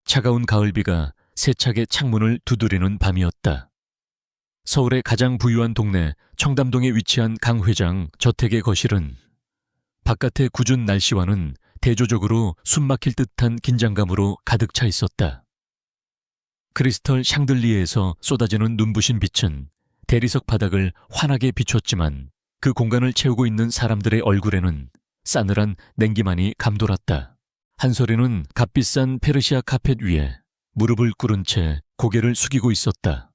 차가운 가을비가 세차게 창문을 두드리는 밤이었다. 서울의 가장 부유한 동네 청담동에 위치한 강 회장 저택의 거실은 바깥의 궂은 날씨와는 대조적으로 숨막힐 듯한 긴장감으로 가득 차 있었다. 크리스털 샹들리에에서 쏟아지는 눈부신 빛은 대리석 바닥을 환하게 비췄지만 그 공간을 채우고 있는 사람들의 얼굴에는 싸늘한 냉기만이 감돌았다. 한 소리는 값비싼 페르시아 카펫 위에 무릎을 꿇은 채 고개를 숙이고 있었다.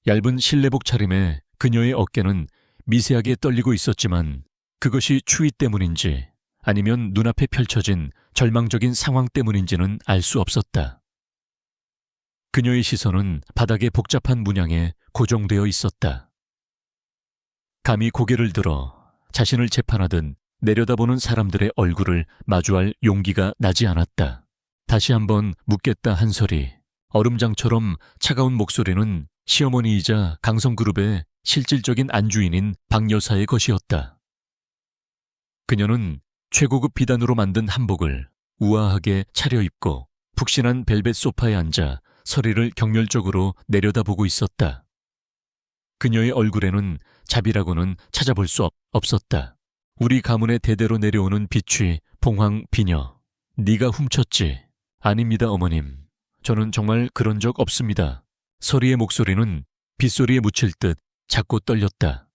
얇은 실내복 차림에 그녀의 어깨는 미세하게 떨리고 있었지만 그것이 추위 때문인지 아니면 눈앞에 펼쳐진 절망적인 상황 때문인지는 알 수 없었다. 그녀의 시선은 바닥의 복잡한 문양에 고정되어 있었다. 감히 고개를 들어 자신을 재판하듯 내려다보는 사람들의 얼굴을 마주할 용기가 나지 않았다. 다시 한번 묻겠다 한 소리. 얼음장처럼 차가운 목소리는 시어머니이자 강성그룹의 실질적인 안주인인 박 여사의 것이었다. 그녀는 최고급 비단으로 만든 한복을 우아하게 차려입고 푹신한 벨벳 소파에 앉아 서리를 경멸적으로 내려다보고 있었다. 그녀의 얼굴에는 자비라고는 찾아볼 수 없었다. 우리 가문의 대대로 내려오는 비취, 봉황, 비녀. 네가 훔쳤지? 아닙니다, 어머님. 저는 정말 그런 적 없습니다. 서리의 목소리는 빗소리에 묻힐 듯 작고 떨렸다.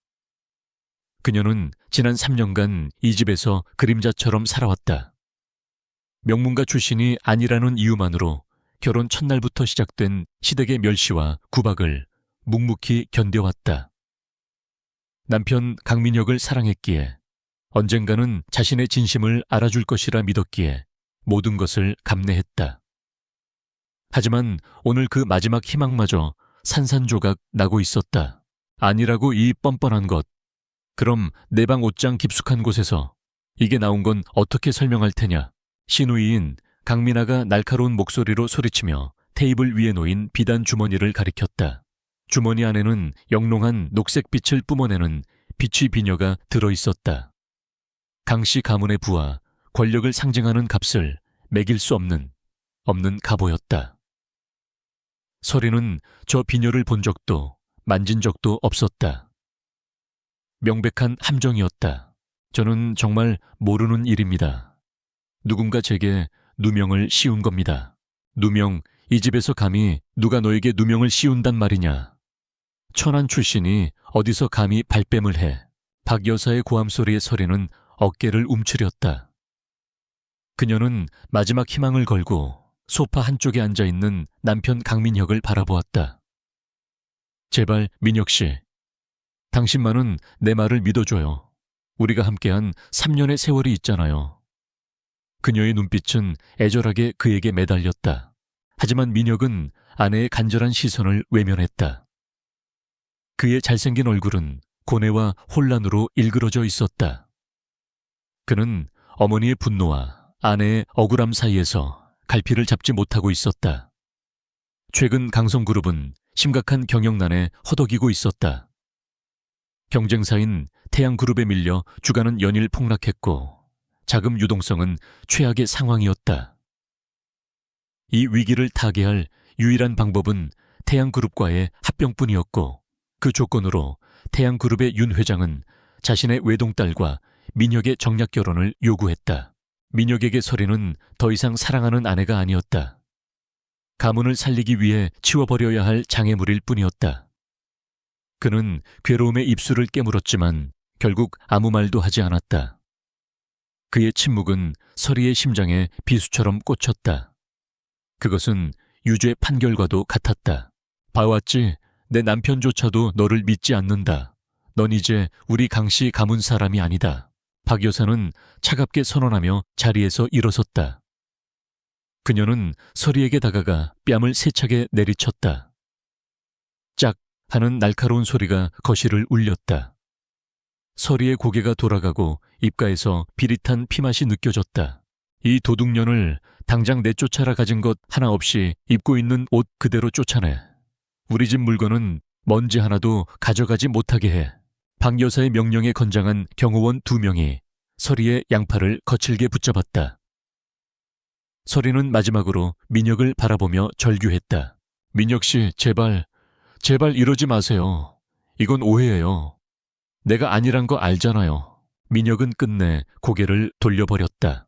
그녀는 지난 3년간 이 집에서 그림자처럼 살아왔다. 명문가 출신이 아니라는 이유만으로 결혼 첫날부터 시작된 시댁의 멸시와 구박을 묵묵히 견뎌왔다. 남편 강민혁을 사랑했기에 언젠가는 자신의 진심을 알아줄 것이라 믿었기에 모든 것을 감내했다. 하지만 오늘 그 마지막 희망마저 산산조각 나고 있었다. 아니라고 이 뻔뻔한 것. 그럼 내 방 옷장 깊숙한 곳에서 이게 나온 건 어떻게 설명할 테냐. 시누이인 강민아가 날카로운 목소리로 소리치며 테이블 위에 놓인 비단 주머니를 가리켰다. 주머니 안에는 영롱한 녹색빛을 뿜어내는 비취 비녀가 들어있었다. 강씨 가문의 부와 권력을 상징하는 값을 매길 수 없는 갑오였다. 서리는 저 비녀를 본 적도 만진 적도 없었다. 명백한 함정이었다. 저는 정말 모르는 일입니다. 누군가 제게 누명을 씌운 겁니다. 누명, 이 집에서 감히 누가 너에게 누명을 씌운단 말이냐. 천안 출신이 어디서 감히 발뺌을 해. 박 여사의 고함 소리의 서리는 어깨를 움츠렸다. 그녀는 마지막 희망을 걸고 소파 한쪽에 앉아있는 남편 강민혁을 바라보았다. 제발 민혁 씨, 당신만은 내 말을 믿어줘요. 우리가 함께한 3년의 세월이 있잖아요. 그녀의 눈빛은 애절하게 그에게 매달렸다. 하지만 민혁은 아내의 간절한 시선을 외면했다. 그의 잘생긴 얼굴은 고뇌와 혼란으로 일그러져 있었다. 그는 어머니의 분노와 아내의 억울함 사이에서 갈피를 잡지 못하고 있었다. 최근 강성그룹은 심각한 경영난에 허덕이고 있었다. 경쟁사인 태양그룹에 밀려 주가는 연일 폭락했고 자금 유동성은 최악의 상황이었다. 이 위기를 타개할 유일한 방법은 태양그룹과의 합병뿐이었고 그 조건으로 태양그룹의 윤 회장은 자신의 외동딸과 민혁의 정략 결혼을 요구했다. 민혁에게 서리는 더 이상 사랑하는 아내가 아니었다. 가문을 살리기 위해 치워버려야 할 장애물일 뿐이었다. 그는 괴로움의 입술을 깨물었지만 결국 아무 말도 하지 않았다. 그의 침묵은 서리의 심장에 비수처럼 꽂혔다. 그것은 유죄 판결과도 같았다. 봐왔지? 내 남편조차도 너를 믿지 않는다. 넌 이제 우리 강씨 가문 사람이 아니다. 박 여사는 차갑게 선언하며 자리에서 일어섰다. 그녀는 서리에게 다가가 뺨을 세차게 내리쳤다. 짝 하는 날카로운 소리가 거실을 울렸다. 서리의 고개가 돌아가고 입가에서 비릿한 피맛이 느껴졌다. 이 도둑년을 당장 내쫓아라. 가진 것 하나 없이 입고 있는 옷 그대로 쫓아내. 우리 집 물건은 먼지 하나도 가져가지 못하게 해. 박 여사의 명령에 건장한 경호원 2명이 서리의 양팔을 거칠게 붙잡았다. 서리는 마지막으로 민혁을 바라보며 절규했다. 민혁 씨, 제발 이러지 마세요. 이건 오해예요. 내가 아니란 거 알잖아요. 민혁은 끝내 고개를 돌려버렸다.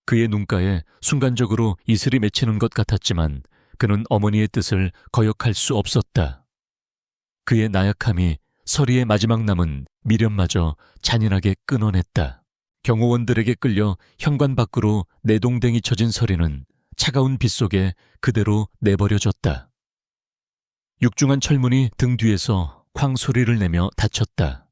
그의 눈가에 순간적으로 이슬이 맺히는 것 같았지만 그는 어머니의 뜻을 거역할 수 없었다. 그의 나약함이 서리의 마지막 남은 미련마저 잔인하게 끊어냈다. 경호원들에게 끌려 현관 밖으로 내동댕이 쳐진 서리는 차가운 빛 속에 그대로 내버려졌다. 육중한 철문이 등 뒤에서 쾅 소리를 내며 닫혔다.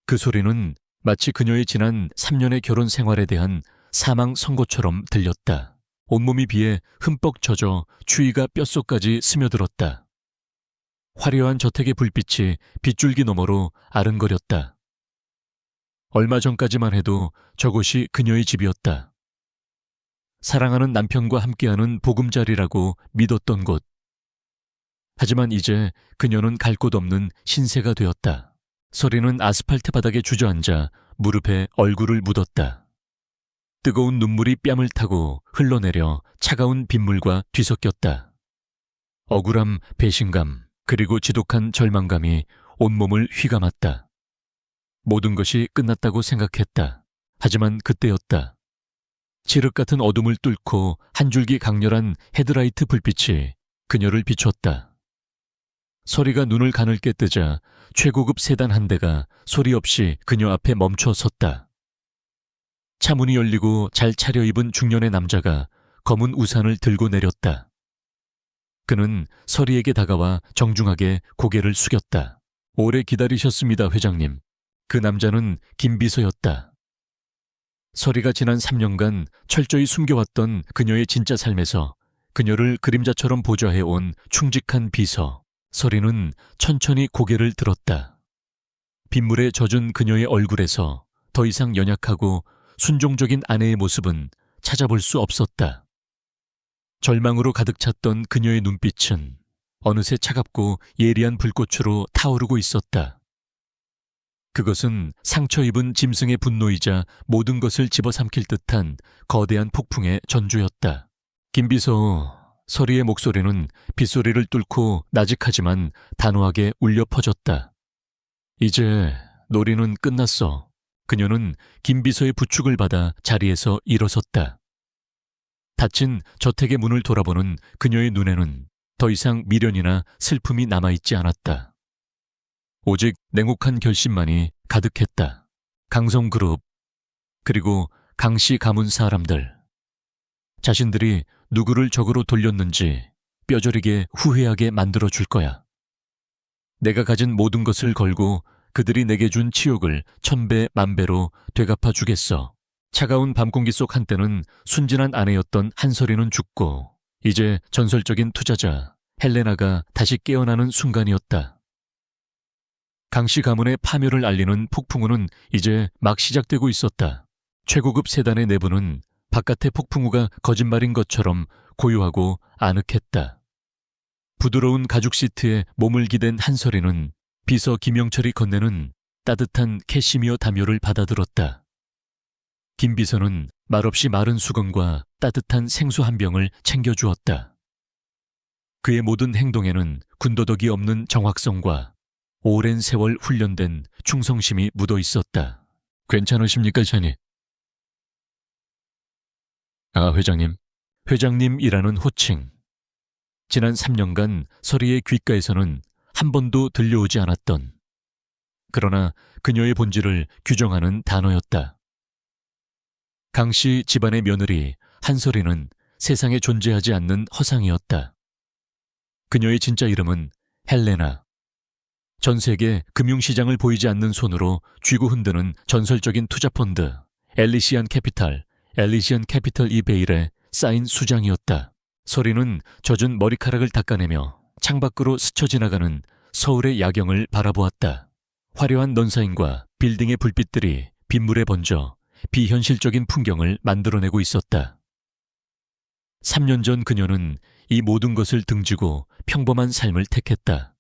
그 소리는 마치 그녀의 지난 3년의 결혼 생활에 대한 사망 선고처럼 들렸다. 온몸이 비에 흠뻑 젖어 추위가 뼛속까지 스며들었다. 화려한 저택의 불빛이 빗줄기 너머로 아른거렸다. 얼마 전까지만 해도 저곳이 그녀의 집이었다. 사랑하는 남편과 함께하는 보금자리라고 믿었던 곳. 하지만 이제 그녀는 갈 곳 없는 신세가 되었다. 서리는 아스팔트 바닥에 주저앉아 무릎에 얼굴을 묻었다. 뜨거운 눈물이 뺨을 타고 흘러내려 차가운 빗물과 뒤섞였다. 억울함, 배신감, 그리고 지독한 절망감이 온몸을 휘감았다. 모든 것이 끝났다고 생각했다. 하지만 그때였다. 칠흑 같은 어둠을 뚫고 한 줄기 강렬한 헤드라이트 불빛이 그녀를 비췄다. 서리가 눈을 가늘게 뜨자 최고급 세단 한 대가 소리 없이 그녀 앞에 멈춰 섰다. 차문이 열리고 잘 차려입은 중년의 남자가 검은 우산을 들고 내렸다. 그는 서리에게 다가와 정중하게 고개를 숙였다. 오래 기다리셨습니다, 회장님. 그 남자는 김비서였다. 서리가 지난 3년간 철저히 숨겨왔던 그녀의 진짜 삶에서 그녀를 그림자처럼 보좌해온 충직한 비서. 서리는 천천히 고개를 들었다. 빗물에 젖은 그녀의 얼굴에서 더 이상 연약하고 순종적인 아내의 모습은 찾아볼 수 없었다. 절망으로 가득 찼던 그녀의 눈빛은 어느새 차갑고 예리한 불꽃으로 타오르고 있었다. 그것은 상처 입은 짐승의 분노이자 모든 것을 집어삼킬 듯한 거대한 폭풍의 전주였다. 김비서, 서리의 목소리는 빗소리를 뚫고 나직하지만 단호하게 울려 퍼졌다. 이제 놀이는 끝났어. 그녀는 김비서의 부축을 받아 자리에서 일어섰다. 닫힌 저택의 문을 돌아보는 그녀의 눈에는 더 이상 미련이나 슬픔이 남아있지 않았다. 오직 냉혹한 결심만이 가득했다. 강성그룹, 그리고 강씨 가문 사람들. 자신들이 누구를 적으로 돌렸는지 뼈저리게 후회하게 만들어줄 거야. 내가 가진 모든 것을 걸고 그들이 내게 준 치욕을 1000배, 1000배로 되갚아 주겠어. 차가운 밤공기 속 한때는 순진한 아내였던 한서리는 죽고 이제 전설적인 투자자 헬레나가 다시 깨어나는 순간이었다. 강씨 가문의 파멸을 알리는 폭풍우는 이제 막 시작되고 있었다. 최고급 세단의 내부는 바깥의 폭풍우가 거짓말인 것처럼 고요하고 아늑했다. 부드러운 가죽 시트에 몸을 기댄 한서리는 비서 김영철이 건네는 따뜻한 캐시미어 담요를 받아들었다. 김 비서는 말없이 마른 수건과 따뜻한 생수 한 병을 챙겨주었다. 그의 모든 행동에는 군더더기 없는 정확성과 오랜 세월 훈련된 충성심이 묻어 있었다. 괜찮으십니까, 자니? 아, 회장님. 회장님이라는 호칭. 지난 3년간 서리의 귓가에서는 한 번도 들려오지 않았던, 그러나 그녀의 본질을 규정하는 단어였다. 강씨 집안의 며느리 한서리는 세상에 존재하지 않는 허상이었다. 그녀의 진짜 이름은 헬레나. 전 세계 금융시장을 보이지 않는 손으로 쥐고 흔드는 전설적인 투자펀드 엘리시안 캐피털 이베일에 쌓인 수장이었다. 서리는 젖은 머리카락을 닦아내며 창밖으로 스쳐 지나가는 서울의 야경을 바라보았다. 화려한 넌사인과 빌딩의 불빛들이 빗물에 번져 비현실적인 풍경을 만들어내고 있었다. 3년 전 그녀는 이 모든 것을 등지고 평범한 삶을 택했다.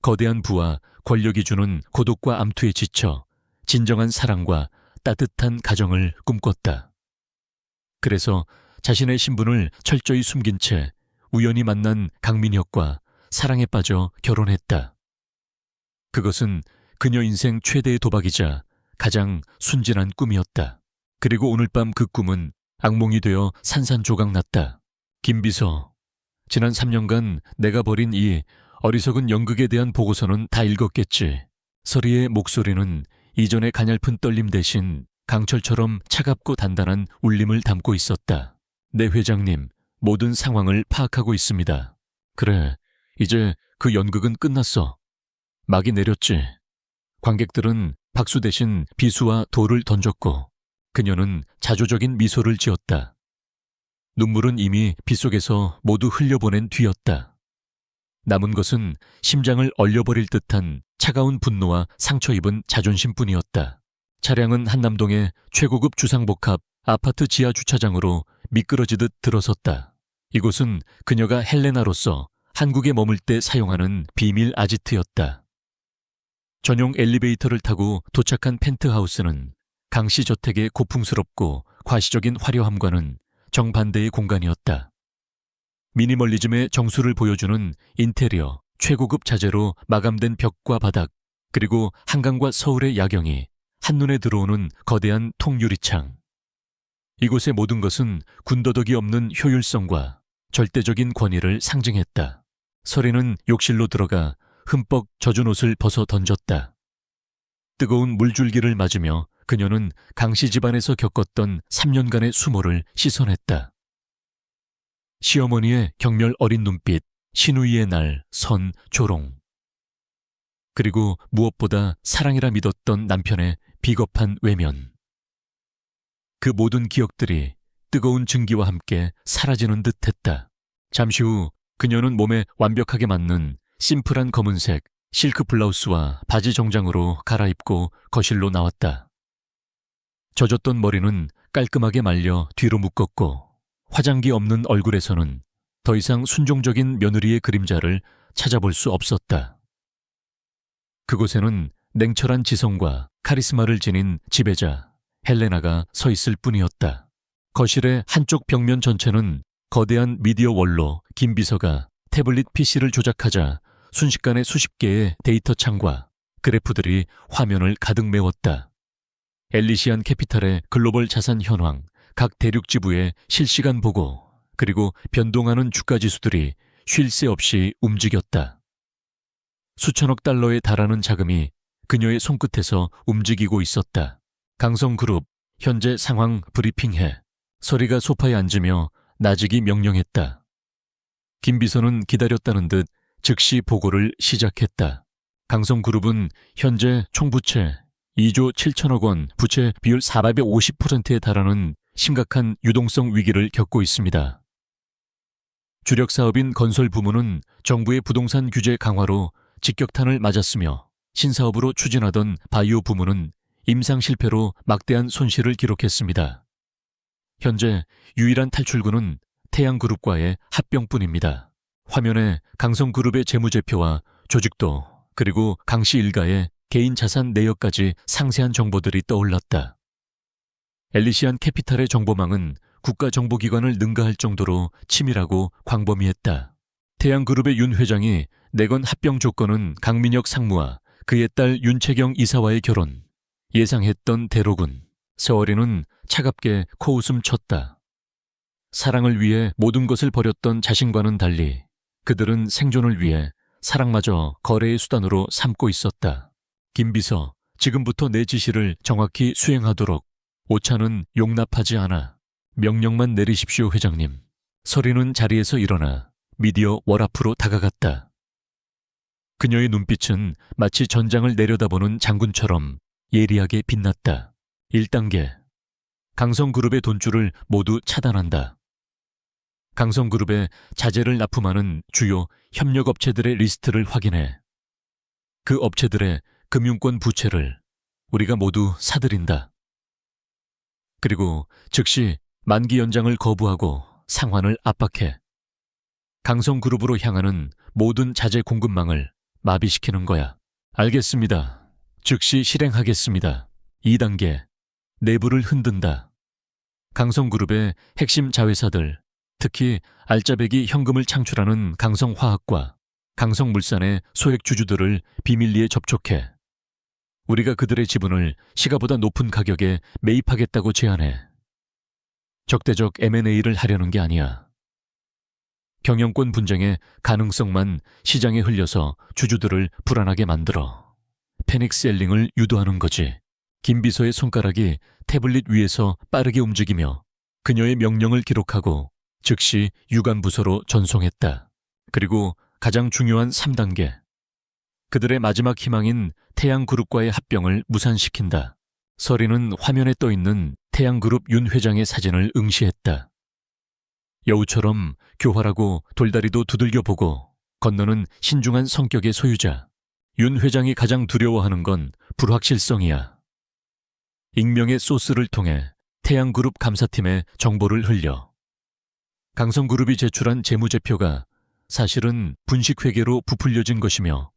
거대한 부와 권력이 주는 고독과 암투에 지쳐 진정한 사랑과 따뜻한 가정을 꿈꿨다. 그래서 자신의 신분을 철저히 숨긴 채 우연히 만난 강민혁과 사랑에 빠져 결혼했다. 그것은 그녀 인생 최대의 도박이자 가장 순진한 꿈이었다. 그리고 오늘 밤 그 꿈은 악몽이 되어 산산조각 났다. 김비서, 지난 3년간 내가 벌인 이 어리석은 연극에 대한 보고서는 다 읽었겠지. 서리의 목소리는 이전의 가냘픈 떨림 대신 강철처럼 차갑고 단단한 울림을 담고 있었다. 네 회장님, 모든 상황을 파악하고 있습니다. 그래, 이제 그 연극은 끝났어. 막이 내렸지. 관객들은 박수 대신 비수와 돌을 던졌고 그녀는 자조적인 미소를 지었다. 눈물은 이미 빗속에서 모두 흘려보낸 뒤였다. 남은 것은 심장을 얼려버릴 듯한 차가운 분노와 상처 입은 자존심뿐이었다. 차량은 한남동의 최고급 주상복합 아파트 지하 주차장으로 미끄러지듯 들어섰다. 이곳은 그녀가 헬레나로서 한국에 머물 때 사용하는 비밀 아지트였다. 전용 엘리베이터를 타고 도착한 펜트하우스는 강씨 저택의 고풍스럽고 과시적인 화려함과는 정반대의 공간이었다. 미니멀리즘의 정수를 보여주는 인테리어, 최고급 자재로 마감된 벽과 바닥, 그리고 한강과 서울의 야경이 한눈에 들어오는 거대한 통유리창. 이곳의 모든 것은 군더더기 없는 효율성과 절대적인 권위를 상징했다. 서리는 욕실로 들어가 흠뻑 젖은 옷을 벗어 던졌다. 뜨거운 물줄기를 맞으며 그녀는 강씨 집안에서 겪었던 3년간의 수모를 씻어냈다. 시어머니의 경멸 어린 눈빛, 신우이의 날, 선, 조롱. 그리고 무엇보다 사랑이라 믿었던 남편의 비겁한 외면. 그 모든 기억들이 뜨거운 증기와 함께 사라지는 듯했다. 잠시 후 그녀는 몸에 완벽하게 맞는 심플한 검은색 실크 블라우스와 바지 정장으로 갈아입고 거실로 나왔다. 젖었던 머리는 깔끔하게 말려 뒤로 묶었고 화장기 없는 얼굴에서는 더 이상 순종적인 며느리의 그림자를 찾아볼 수 없었다. 그곳에는 냉철한 지성과 카리스마를 지닌 지배자 헬레나가 서 있을 뿐이었다. 거실의 한쪽 벽면 전체는 거대한 미디어 원로 김비서가 태블릿 PC를 조작하자 순식간에 수십 개의 데이터 창과 그래프들이 화면을 가득 메웠다. 엘리시안 캐피탈의 글로벌 자산 현황, 각 대륙 지부의 실시간 보고, 그리고 변동하는 주가 지수들이 쉴 새 없이 움직였다. 수천억 달러에 달하는 자금이 그녀의 손끝에서 움직이고 있었다. 강성그룹, 현재 상황 브리핑해. 서리가 소파에 앉으며 나직이 명령했다. 김비서는 기다렸다는 듯 즉시 보고를 시작했다. 강성그룹은 현재 총부채 2조 7천억 원, 부채 비율 450%에 달하는 심각한 유동성 위기를 겪고 있습니다. 주력 사업인 건설 부문은 정부의 부동산 규제 강화로 직격탄을 맞았으며 신사업으로 추진하던 바이오 부문은 임상 실패로 막대한 손실을 기록했습니다. 현재 유일한 탈출구는 태양그룹과의 합병뿐입니다. 화면에 강성그룹의 재무제표와 조직도 그리고 강씨 일가의 개인 자산 내역까지 상세한 정보들이 떠올랐다. 엘리시안 캐피탈의 정보망은 국가정보기관을 능가할 정도로 치밀하고 광범위했다. 태양그룹의 윤 회장이 내건 합병 조건은 강민혁 상무와 그의 딸 윤채경 이사와의 결혼. 예상했던 대로군. 서어리는 차갑게 코웃음 쳤다. 사랑을 위해 모든 것을 버렸던 자신과는 달리 그들은 생존을 위해 사랑마저 거래의 수단으로 삼고 있었다. 김비서, 지금부터 내 지시를 정확히 수행하도록. 오차는 용납하지 않아. 명령만 내리십시오, 회장님. 서리는 자리에서 일어나 미디어 월 앞으로 다가갔다. 그녀의 눈빛은 마치 전장을 내려다보는 장군처럼 예리하게 빛났다. 1단계. 강성그룹의 돈줄을 모두 차단한다. 강성그룹의 자재를 납품하는 주요 협력업체들의 리스트를 확인해. 그 업체들의 금융권 부채를 우리가 모두 사들인다. 그리고 즉시 만기 연장을 거부하고 상환을 압박해. 강성그룹으로 향하는 모든 자재 공급망을 마비시키는 거야. 알겠습니다. 즉시 실행하겠습니다. 2단계. 내부를 흔든다. 강성그룹의 핵심 자회사들, 특히 알짜배기 현금을 창출하는 강성화학과 강성물산의 소액 주주들을 비밀리에 접촉해 우리가 그들의 지분을 시가보다 높은 가격에 매입하겠다고 제안해. 적대적 M&A를 하려는 게 아니야. 경영권 분쟁의 가능성만 시장에 흘려서 주주들을 불안하게 만들어 패닉 셀링을 유도하는 거지. 김 비서의 손가락이 태블릿 위에서 빠르게 움직이며 그녀의 명령을 기록하고 즉시 유관부서로 전송했다. 그리고 가장 중요한 3단계. 그들의 마지막 희망인 태양그룹과의 합병을 무산시킨다. 서리는 화면에 떠있는 태양그룹 윤 회장의 사진을 응시했다. 여우처럼 교활하고 돌다리도 두들겨보고 건너는 신중한 성격의 소유자. 윤 회장이 가장 두려워하는 건 불확실성이야. 익명의 소스를 통해 태양그룹 감사팀에 정보를 흘려 강성그룹이 제출한 재무제표가 사실은 분식회계로 부풀려진 것이며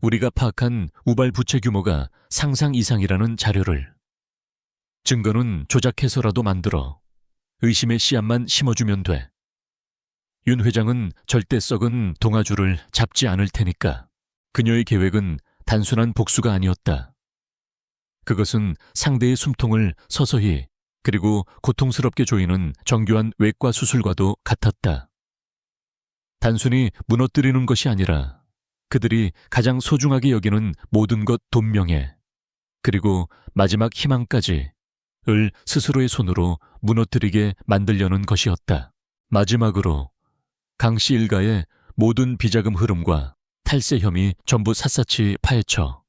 우리가 파악한 우발 부채 규모가 상상 이상이라는 자료를. 증거는 조작해서라도 만들어 의심의 씨앗만 심어주면 돼. 윤 회장은 절대 썩은 동아줄을 잡지 않을 테니까. 그녀의 계획은 단순한 복수가 아니었다. 그것은 상대의 숨통을 서서히 그리고 고통스럽게 조이는 정교한 외과 수술과도 같았다. 단순히 무너뜨리는 것이 아니라 그들이 가장 소중하게 여기는 모든 것 돈명예 그리고 마지막 희망까지 을 스스로의 손으로 무너뜨리게 만들려는 것이었다. 마지막으로 강씨 일가의 모든 비자금 흐름과 탈세 혐의 전부 샅샅이 파헤쳐.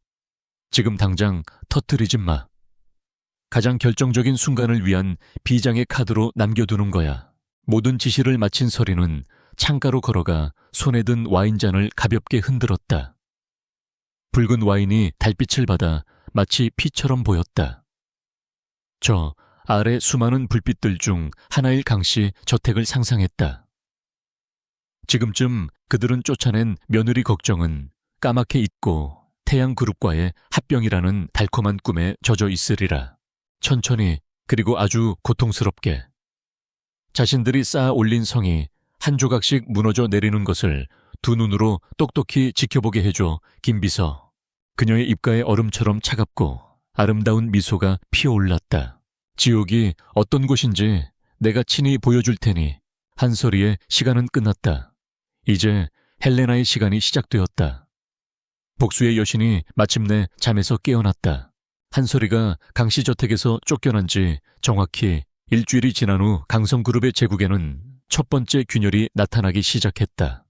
지금 당장 터뜨리지 마. 가장 결정적인 순간을 위한 비장의 카드로 남겨두는 거야. 모든 지시를 마친 서리는 창가로 걸어가 손에 든 와인잔을 가볍게 흔들었다. 붉은 와인이 달빛을 받아 마치 피처럼 보였다. 저 아래 수많은 불빛들 중 하나일 강씨 저택을 상상했다. 지금쯤 그들은 쫓아낸 며느리 걱정은 까맣게 잊고 태양그룹과의 합병이라는 달콤한 꿈에 젖어 있으리라. 천천히 그리고 아주 고통스럽게. 자신들이 쌓아 올린 성이 한 조각씩 무너져 내리는 것을 두 눈으로 똑똑히 지켜보게 해줘 김 비서. 그녀의 입가에 얼음처럼 차갑고 아름다운 미소가 피어올랐다. 지옥이 어떤 곳인지 내가 친히 보여줄 테니. 한소리에 시간은 끝났다. 이제 헬레나의 시간이 시작되었다. 복수의 여신이 마침내 잠에서 깨어났다. 한소리가 강씨 저택에서 쫓겨난 지 정확히 일주일이 지난 후 강성그룹의 제국에는 첫 번째 균열이 나타나기 시작했다.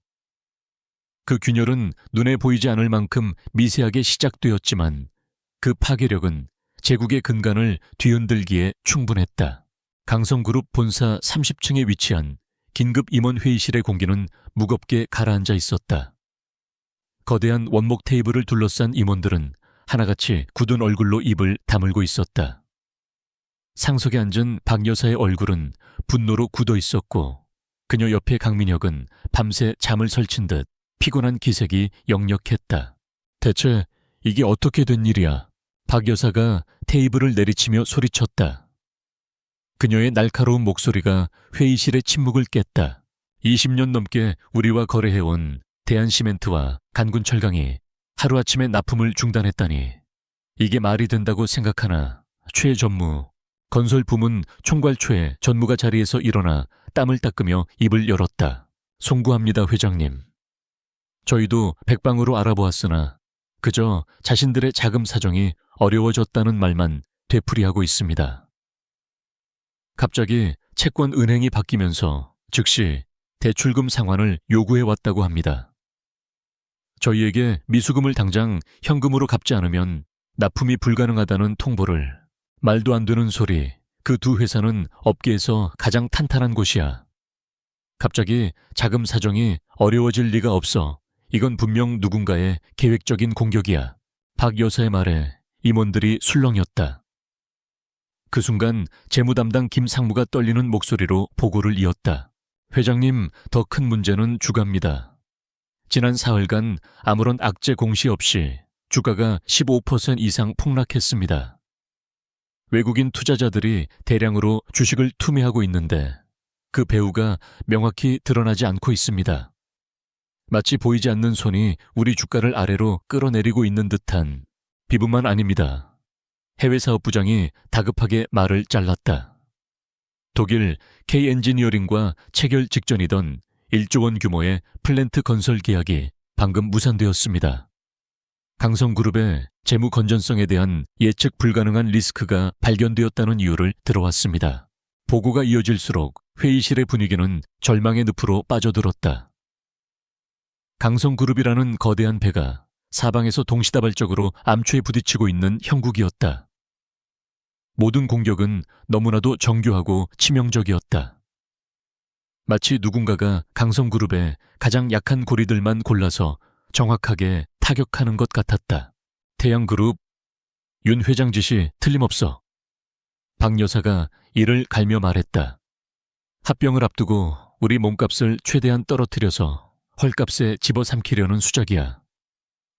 그 균열은 눈에 보이지 않을 만큼 미세하게 시작되었지만 그 파괴력은 제국의 근간을 뒤흔들기에 충분했다. 강성그룹 본사 30층에 위치한 긴급 임원 회의실의 공기는 무겁게 가라앉아 있었다. 거대한 원목 테이블을 둘러싼 임원들은 하나같이 굳은 얼굴로 입을 다물고 있었다. 상석에 앉은 박 여사의 얼굴은 분노로 굳어 있었고 그녀 옆에 강민혁은 밤새 잠을 설친 듯 피곤한 기색이 역력했다. 대체 이게 어떻게 된 일이야? 박 여사가 테이블을 내리치며 소리쳤다. 그녀의 날카로운 목소리가 회의실의 침묵을 깼다. 20년 넘게 우리와 거래해온 대한시멘트와 간군철강이 하루아침에 납품을 중단했다니 이게 말이 된다고 생각하나. 최 전무, 건설 부문 총괄 최 전무가 자리에서 일어나 땀을 닦으며 입을 열었다. 송구합니다, 회장님. 저희도 백방으로 알아보았으나 그저 자신들의 자금 사정이 어려워졌다는 말만 되풀이하고 있습니다. 갑자기 채권 은행이 바뀌면서 즉시 대출금 상환을 요구해왔다고 합니다. 저희에게 미수금을 당장 현금으로 갚지 않으면 납품이 불가능하다는 통보를. 말도 안 되는 소리. 그 두 회사는 업계에서 가장 탄탄한 곳이야. 갑자기 자금 사정이 어려워질 리가 없어. 이건 분명 누군가의 계획적인 공격이야. 박 여사의 말에 임원들이 술렁였다. 그 순간 재무담당 김 상무가 떨리는 목소리로 보고를 이었다. 회장님, 더 큰 문제는 주가입니다. 지난 사흘간 아무런 악재 공시 없이 주가가 15% 이상 폭락했습니다. 외국인 투자자들이 대량으로 주식을 투매하고 있는데 그 배후가 명확히 드러나지 않고 있습니다. 마치 보이지 않는 손이 우리 주가를 아래로 끌어내리고 있는 듯한 비분만 아닙니다. 해외 사업부장이 다급하게 말을 잘랐다. 독일 K-엔지니어링과 체결 직전이던 1조 원 규모의 플랜트 건설 계약이 방금 무산되었습니다. 강성그룹의 재무 건전성에 대한 예측 불가능한 리스크가 발견되었다는 이유를 들어왔습니다. 보고가 이어질수록 회의실의 분위기는 절망의 늪으로 빠져들었다. 강성그룹이라는 거대한 배가 사방에서 동시다발적으로 암초에 부딪히고 있는 형국이었다. 모든 공격은 너무나도 정교하고 치명적이었다. 마치 누군가가 강성그룹의 가장 약한 고리들만 골라서 정확하게 타격하는 것 같았다. 태양그룹, 윤 회장 짓이 틀림없어. 박 여사가 이를 갈며 말했다. 합병을 앞두고 우리 몸값을 최대한 떨어뜨려서 헐값에 집어삼키려는 수작이야.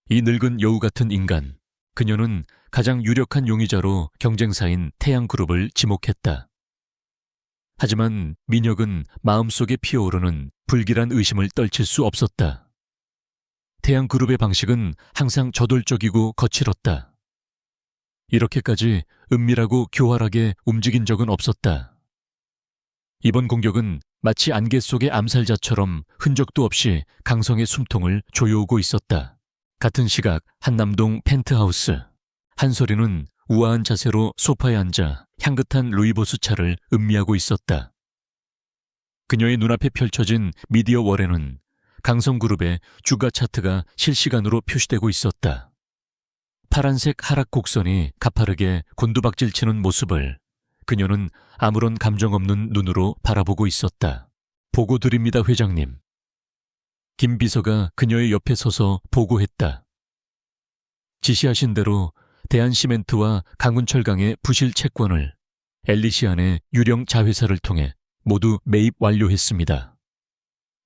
이 늙은 여우 같은 인간, 그녀는 가장 유력한 용의자로 경쟁사인 태양그룹을 지목했다. 하지만 민혁은 마음속에 피어오르는 불길한 의심을 떨칠 수 없었다. 태양그룹의 방식은 항상 저돌적이고 거칠었다. 이렇게까지 은밀하고 교활하게 움직인 적은 없었다. 이번 공격은 마치 안개 속의 암살자처럼 흔적도 없이 강성의 숨통을 조여오고 있었다. 같은 시각 한남동 펜트하우스. 한솔이는 우아한 자세로 소파에 앉아 향긋한 루이보스 차를 음미하고 있었다. 그녀의 눈앞에 펼쳐진 미디어 월에는 강성그룹의 주가 차트가 실시간으로 표시되고 있었다. 파란색 하락 곡선이 가파르게 곤두박질치는 모습을 그녀는 아무런 감정 없는 눈으로 바라보고 있었다. 보고 드립니다, 회장님. 김 비서가 그녀의 옆에 서서 보고했다. 지시하신 대로 대한시멘트와 강훈철강의 부실 채권을 엘리시안의 유령 자회사를 통해 모두 매입 완료했습니다.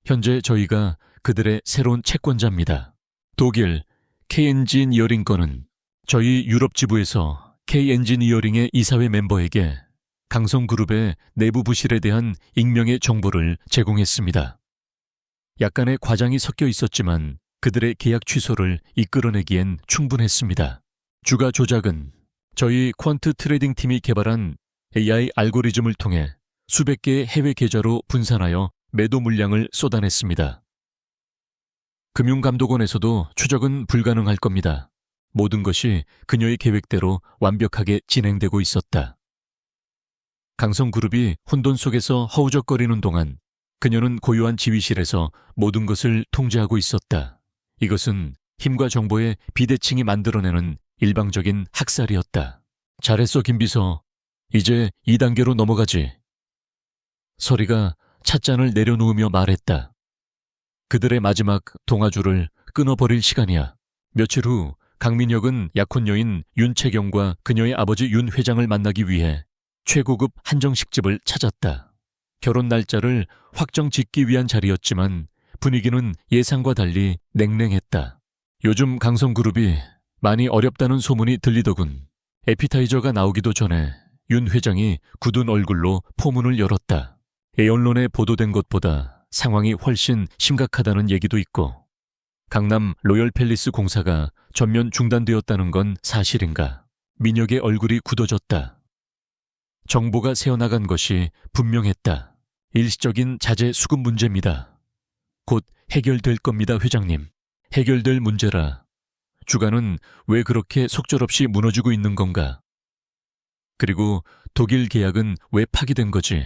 현재 저희가 그들의 새로운 채권자입니다. 독일 K-엔지니어링 건은 저희 유럽 지부에서 K-엔지니어링의 이사회 멤버에게 강성그룹의 내부 부실에 대한 익명의 정보를 제공했습니다. 약간의 과장이 섞여 있었지만 그들의 계약 취소를 이끌어내기엔 충분했습니다. 주가 조작은 저희 퀀트 트레이딩 팀이 개발한 AI 알고리즘을 통해 수백 개의 해외 계좌로 분산하여 매도 물량을 쏟아냈습니다. 금융감독원에서도 추적은 불가능할 겁니다. 모든 것이 그녀의 계획대로 완벽하게 진행되고 있었다. 강성그룹이 혼돈 속에서 허우적거리는 동안 그녀는 고요한 지휘실에서 모든 것을 통제하고 있었다. 이것은 힘과 정보의 비대칭이 만들어내는 일방적인 학살이었다. 잘했어, 김비서. 이제 2단계로 넘어가지. 서리가 찻잔을 내려놓으며 말했다. 그들의 마지막 동아줄을 끊어버릴 시간이야. 며칠 후 강민혁은 약혼 여인 윤채경과 그녀의 아버지 윤 회장을 만나기 위해 최고급 한정식집을 찾았다. 결혼 날짜를 확정 짓기 위한 자리였지만 분위기는 예상과 달리 냉랭했다. 요즘 강성그룹이 많이 어렵다는 소문이 들리더군. 에피타이저가 나오기도 전에 윤 회장이 굳은 얼굴로 포문을 열었다. 언론에 보도된 것보다 상황이 훨씬 심각하다는 얘기도 있고 강남 로열팰리스 공사가 전면 중단되었다는 건 사실인가? 민혁의 얼굴이 굳어졌다. 정보가 새어나간 것이 분명했다. 일시적인 자재 수급 문제입니다. 곧 해결될 겁니다, 회장님. 해결될 문제라. 주가는 왜 그렇게 속절없이 무너지고 있는 건가? 그리고 독일 계약은 왜 파기된 거지?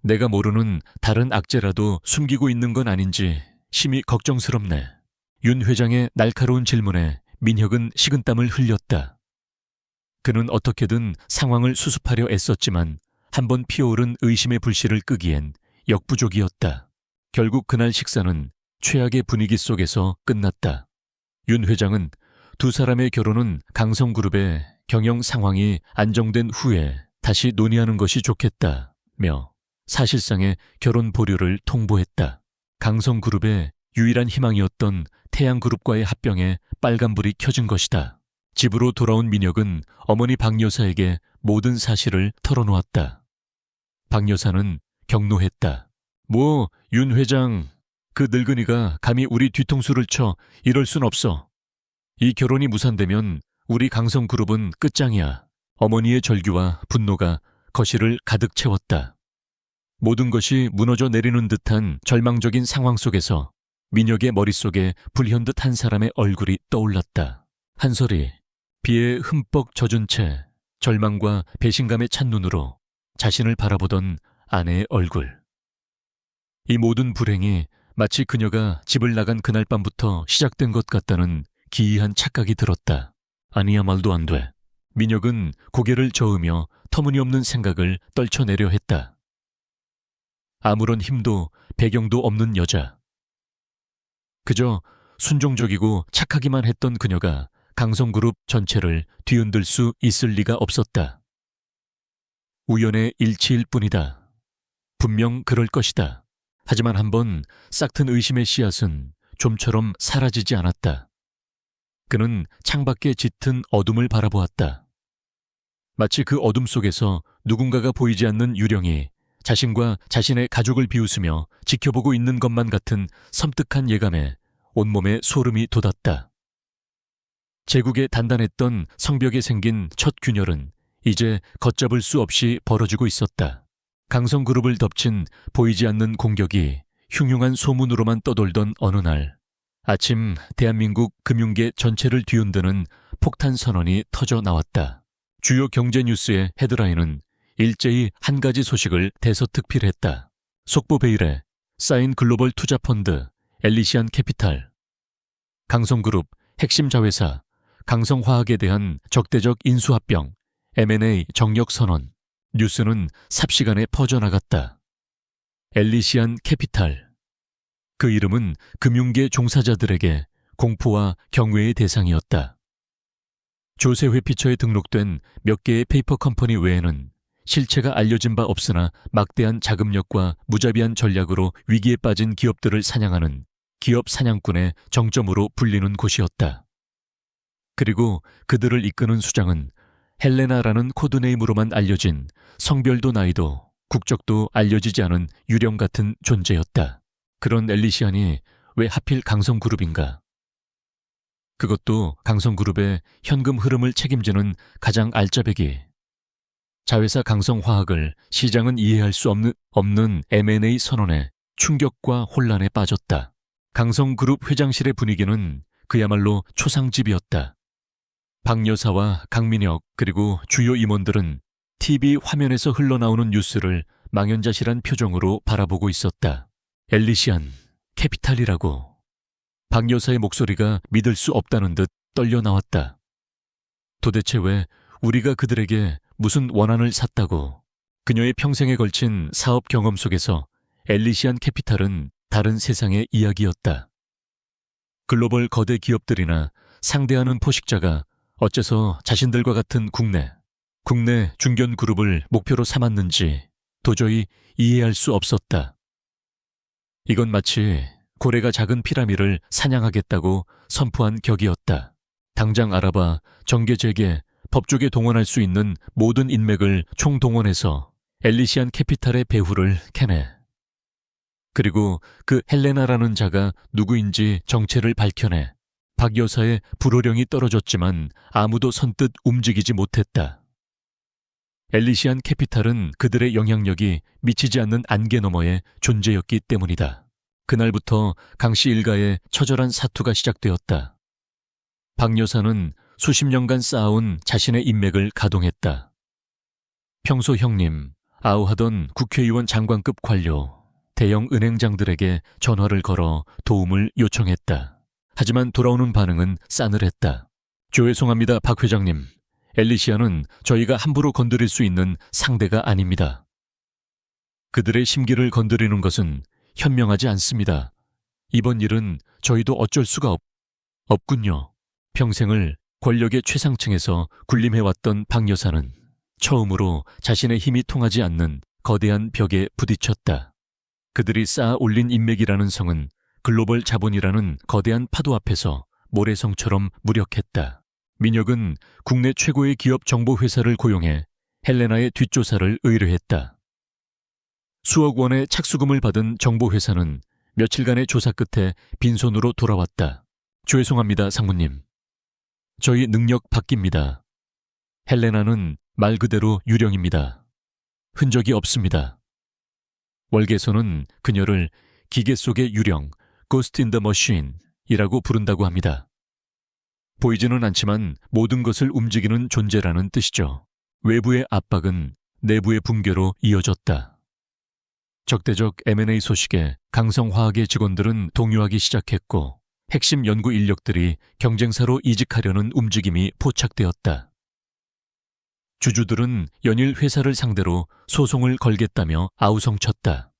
내가 모르는 다른 악재라도 숨기고 있는 건 아닌지 심히 걱정스럽네. 윤 회장의 날카로운 질문에 민혁은 식은땀을 흘렸다. 그는 어떻게든 상황을 수습하려 애썼지만 한번 피어오른 의심의 불씨를 끄기엔 역부족이었다. 결국 그날 식사는 최악의 분위기 속에서 끝났다. 윤 회장은 두 사람의 결혼은 강성그룹의 경영 상황이 안정된 후에 다시 논의하는 것이 좋겠다며 사실상의 결혼 보류를 통보했다. 강성그룹의 유일한 희망이었던 태양그룹과의 합병에 빨간불이 켜진 것이다. 집으로 돌아온 민혁은 어머니 박 여사에게 모든 사실을 털어놓았다. 박 여사는 격노했다. 뭐, 윤 회장, 그 늙은이가 감히 우리 뒤통수를 쳐 이럴 순 없어. 이 결혼이 무산되면 우리 강성그룹은 끝장이야. 어머니의 절규와 분노가 거실을 가득 채웠다. 모든 것이 무너져 내리는 듯한 절망적인 상황 속에서 민혁의 머릿속에 불현듯 한 사람의 얼굴이 떠올랐다. 한솔이 비에 흠뻑 젖은 채 절망과 배신감에 찬 눈으로 자신을 바라보던 아내의 얼굴. 이 모든 불행이 마치 그녀가 집을 나간 그날 밤부터 시작된 것 같다는 기이한 착각이 들었다. 아니야, 말도 안 돼. 민혁은 고개를 저으며 터무니없는 생각을 떨쳐내려 했다. 아무런 힘도 배경도 없는 여자. 그저 순종적이고 착하기만 했던 그녀가 강성그룹 전체를 뒤흔들 수 있을 리가 없었다. 우연의 일치일 뿐이다. 분명 그럴 것이다. 하지만 한번 싹튼 의심의 씨앗은 좀처럼 사라지지 않았다. 그는 창밖에 짙은 어둠을 바라보았다. 마치 그 어둠 속에서 누군가가 보이지 않는 유령이 자신과 자신의 가족을 비웃으며 지켜보고 있는 것만 같은 섬뜩한 예감에 온몸에 소름이 돋았다. 제국에 단단했던 성벽에 생긴 첫 균열은 이제 걷잡을 수 없이 벌어지고 있었다. 강성그룹을 덮친 보이지 않는 공격이 흉흉한 소문으로만 떠돌던 어느 날, 아침 대한민국 금융계 전체를 뒤흔드는 폭탄 선언이 터져 나왔다. 주요 경제 뉴스의 헤드라인은 일제히 한 가지 소식을 대서특필했다. 속보 베일에 쌓인 글로벌 투자펀드 엘리시안 캐피탈, 강성그룹 핵심 자회사 강성화학에 대한 적대적 인수합병 M&A 정력 선언. 뉴스는 삽시간에 퍼져나갔다. 엘리시안 캐피탈. 그 이름은 금융계 종사자들에게 공포와 경외의 대상이었다. 조세 회피처에 등록된 몇 개의 페이퍼 컴퍼니 외에는 실체가 알려진 바 없으나 막대한 자금력과 무자비한 전략으로 위기에 빠진 기업들을 사냥하는 기업 사냥꾼의 정점으로 불리는 곳이었다. 그리고 그들을 이끄는 수장은 헬레나라는 코드네임으로만 알려진 성별도 나이도 국적도 알려지지 않은 유령 같은 존재였다. 그런 엘리시안이 왜 하필 강성그룹인가? 그것도 강성그룹의 현금 흐름을 책임지는 가장 알짜배기. 자회사 강성화학을 시장은 이해할 수 없는 M&A 선언에 충격과 혼란에 빠졌다. 강성그룹 회장실의 분위기는 그야말로 초상집이었다. 박 여사와 강민혁 그리고 주요 임원들은 TV 화면에서 흘러나오는 뉴스를 망연자실한 표정으로 바라보고 있었다. 엘리시안, 캐피탈이라고. 박 여사의 목소리가 믿을 수 없다는 듯 떨려 나왔다. 도대체 왜 우리가 그들에게 무슨 원한을 샀다고? 그녀의 평생에 걸친 사업 경험 속에서 엘리시안 캐피탈은 다른 세상의 이야기였다. 글로벌 거대 기업들이나 상대하는 포식자가 어째서 자신들과 같은 국내 중견 그룹을 목표로 삼았는지 도저히 이해할 수 없었다. 이건 마치 고래가 작은 피라미를 사냥하겠다고 선포한 격이었다. 당장 알아봐 정계 재개, 법조계 동원할 수 있는 모든 인맥을 총동원해서 엘리시안 캐피탈의 배후를 캐내. 그리고 그 헬레나라는 자가 누구인지 정체를 밝혀내. 박 여사의 불호령이 떨어졌지만 아무도 선뜻 움직이지 못했다. 엘리시안 캐피탈은 그들의 영향력이 미치지 않는 안개 너머의 존재였기 때문이다. 그날부터 강씨 일가의 처절한 사투가 시작되었다. 박 여사는 수십 년간 쌓아온 자신의 인맥을 가동했다. 평소 형님, 아우하던 국회의원 장관급 관료, 대형 은행장들에게 전화를 걸어 도움을 요청했다. 하지만 돌아오는 반응은 싸늘했다. 죄송합니다, 박 회장님. 엘리시아는 저희가 함부로 건드릴 수 있는 상대가 아닙니다. 그들의 심기를 건드리는 것은 현명하지 않습니다. 이번 일은 저희도 어쩔 수가 없군요. 평생을 권력의 최상층에서 군림해왔던 박 여사는 처음으로 자신의 힘이 통하지 않는 거대한 벽에 부딪혔다. 그들이 쌓아 올린 인맥이라는 성은 글로벌 자본이라는 거대한 파도 앞에서 모래성처럼 무력했다. 민혁은 국내 최고의 기업 정보회사를 고용해 헬레나의 뒷조사를 의뢰했다. 수억 원의 착수금을 받은 정보회사는 며칠간의 조사 끝에 빈손으로 돌아왔다. 죄송합니다, 상무님. 저희 능력 바뀝니다. 헬레나는 말 그대로 유령입니다. 흔적이 없습니다. 월계에서는 그녀를 기계 속의 유령, Ghost in the Machine 이라고 부른다고 합니다. 보이지는 않지만 모든 것을 움직이는 존재라는 뜻이죠. 외부의 압박은 내부의 붕괴로 이어졌다. 적대적 M&A 소식에 강성화학의 직원들은 동요하기 시작했고 핵심 연구 인력들이 경쟁사로 이직하려는 움직임이 포착되었다. 주주들은 연일 회사를 상대로 소송을 걸겠다며 아우성쳤다.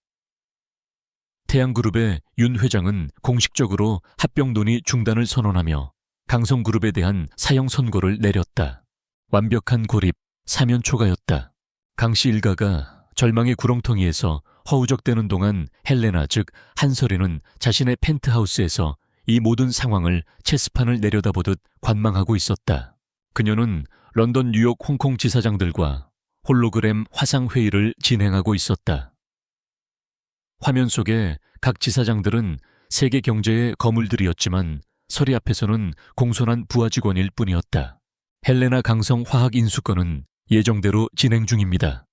태양그룹의 윤 회장은 공식적으로 합병 논의 중단을 선언하며 강성그룹에 대한 사형 선고를 내렸다. 완벽한 고립, 사면 초가였다. 강씨 일가가 절망의 구렁텅이에서 허우적대는 동안 헬레나 즉 한설이는 자신의 펜트하우스에서 이 모든 상황을 체스판을 내려다보듯 관망하고 있었다. 그녀는 런던, 뉴욕, 홍콩 지사장들과 홀로그램 화상회의를 진행하고 있었다. 화면 속에 각 지사장들은 세계 경제의 거물들이었지만 서리 앞에서는 공손한 부하 직원일 뿐이었다. 헬레나 강성 화학 인수건은 예정대로 진행 중입니다.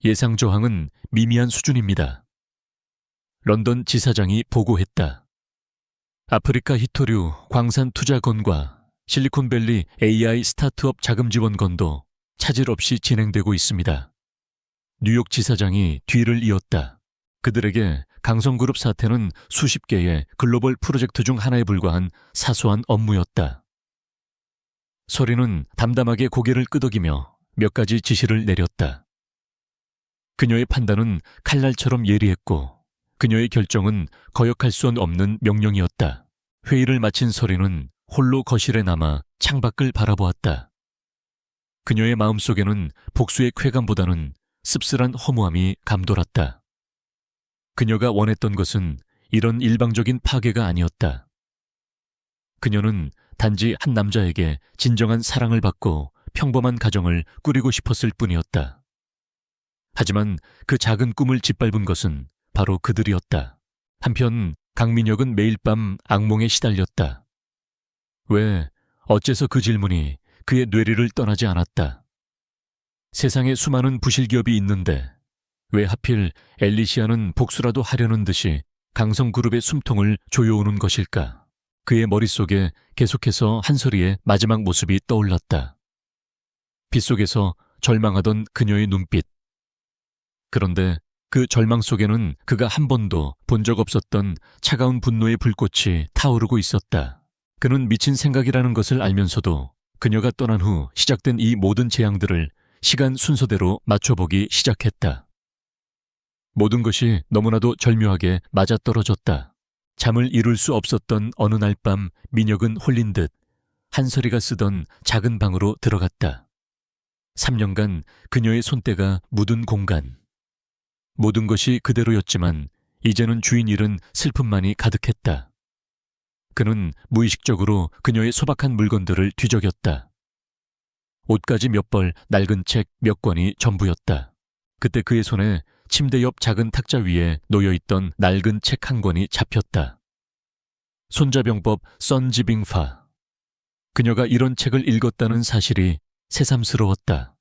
예상 저항은 미미한 수준입니다. 런던 지사장이 보고했다. 아프리카 히토류 광산 투자건과 실리콘밸리 AI 스타트업 자금 지원건도 차질 없이 진행되고 있습니다. 뉴욕 지사장이 뒤를 이었다. 그들에게 강성그룹 사태는 수십 개의 글로벌 프로젝트 중 하나에 불과한 사소한 업무였다. 서리는 담담하게 고개를 끄덕이며 몇 가지 지시를 내렸다. 그녀의 판단은 칼날처럼 예리했고 그녀의 결정은 거역할 수 없는 명령이었다. 회의를 마친 서리는 홀로 거실에 남아 창밖을 바라보았다. 그녀의 마음속에는 복수의 쾌감보다는 씁쓸한 허무함이 감돌았다. 그녀가 원했던 것은 이런 일방적인 파괴가 아니었다. 그녀는 단지 한 남자에게 진정한 사랑을 받고 평범한 가정을 꾸리고 싶었을 뿐이었다. 하지만 그 작은 꿈을 짓밟은 것은 바로 그들이었다. 한편 강민혁은 매일 밤 악몽에 시달렸다. 왜, 어째서 그 질문이 그의 뇌리를 떠나지 않았다. 세상에 수많은 부실기업이 있는데 왜 하필 엘리시아는 복수라도 하려는 듯이 강성그룹의 숨통을 조여오는 것일까? 그의 머릿속에 계속해서 한솔이의 마지막 모습이 떠올랐다. 빗속에서 절망하던 그녀의 눈빛. 그런데 그 절망 속에는 그가 한 번도 본 적 없었던 차가운 분노의 불꽃이 타오르고 있었다. 그는 미친 생각이라는 것을 알면서도 그녀가 떠난 후 시작된 이 모든 재앙들을 시간 순서대로 맞춰보기 시작했다. 모든 것이 너무나도 절묘하게 맞아떨어졌다. 잠을 이룰 수 없었던 어느 날 밤 민혁은 홀린 듯 한설이가 쓰던 작은 방으로 들어갔다. 3년간 그녀의 손때가 묻은 공간. 모든 것이 그대로였지만 이제는 주인 잃은 슬픔만이 가득했다. 그는 무의식적으로 그녀의 소박한 물건들을 뒤적였다. 옷가지 몇 벌, 낡은 책 몇 권이 전부였다. 그때 그의 손에 침대 옆 작은 탁자 위에 놓여있던 낡은 책 한 권이 잡혔다. 손자병법 선지빙파. 그녀가 이런 책을 읽었다는 사실이 새삼스러웠다.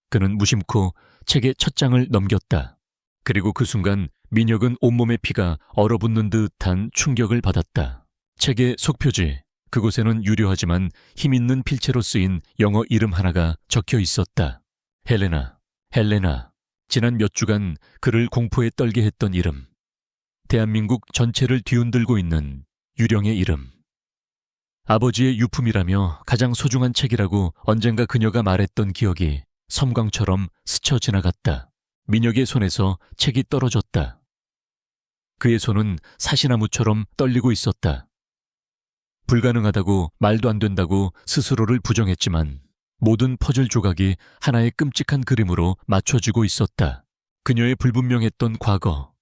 그는 무심코 책의 첫 장을 넘겼다. 그리고 그 순간 민혁은 온몸의 피가 얼어붙는 듯한 충격을 받았다. 책의 속표지, 그곳에는 유려하지만 힘있는 필체로 쓰인 영어 이름 하나가 적혀 있었다. 헬레나, 헬레나. 지난 몇 주간 그를 공포에 떨게 했던 이름. 대한민국 전체를 뒤흔들고 있는 유령의 이름. 아버지의 유품이라며 가장 소중한 책이라고 언젠가 그녀가 말했던 기억이 섬광처럼 스쳐 지나갔다. 민혁의 손에서 책이 떨어졌다. 그의 손은 사시나무처럼 떨리고 있었다. 불가능하다고 말도 안 된다고 스스로를 부정했지만 모든 퍼즐 조각이 하나의 끔찍한 그림으로 맞춰지고 있었다. 그녀의 불분명했던 과거.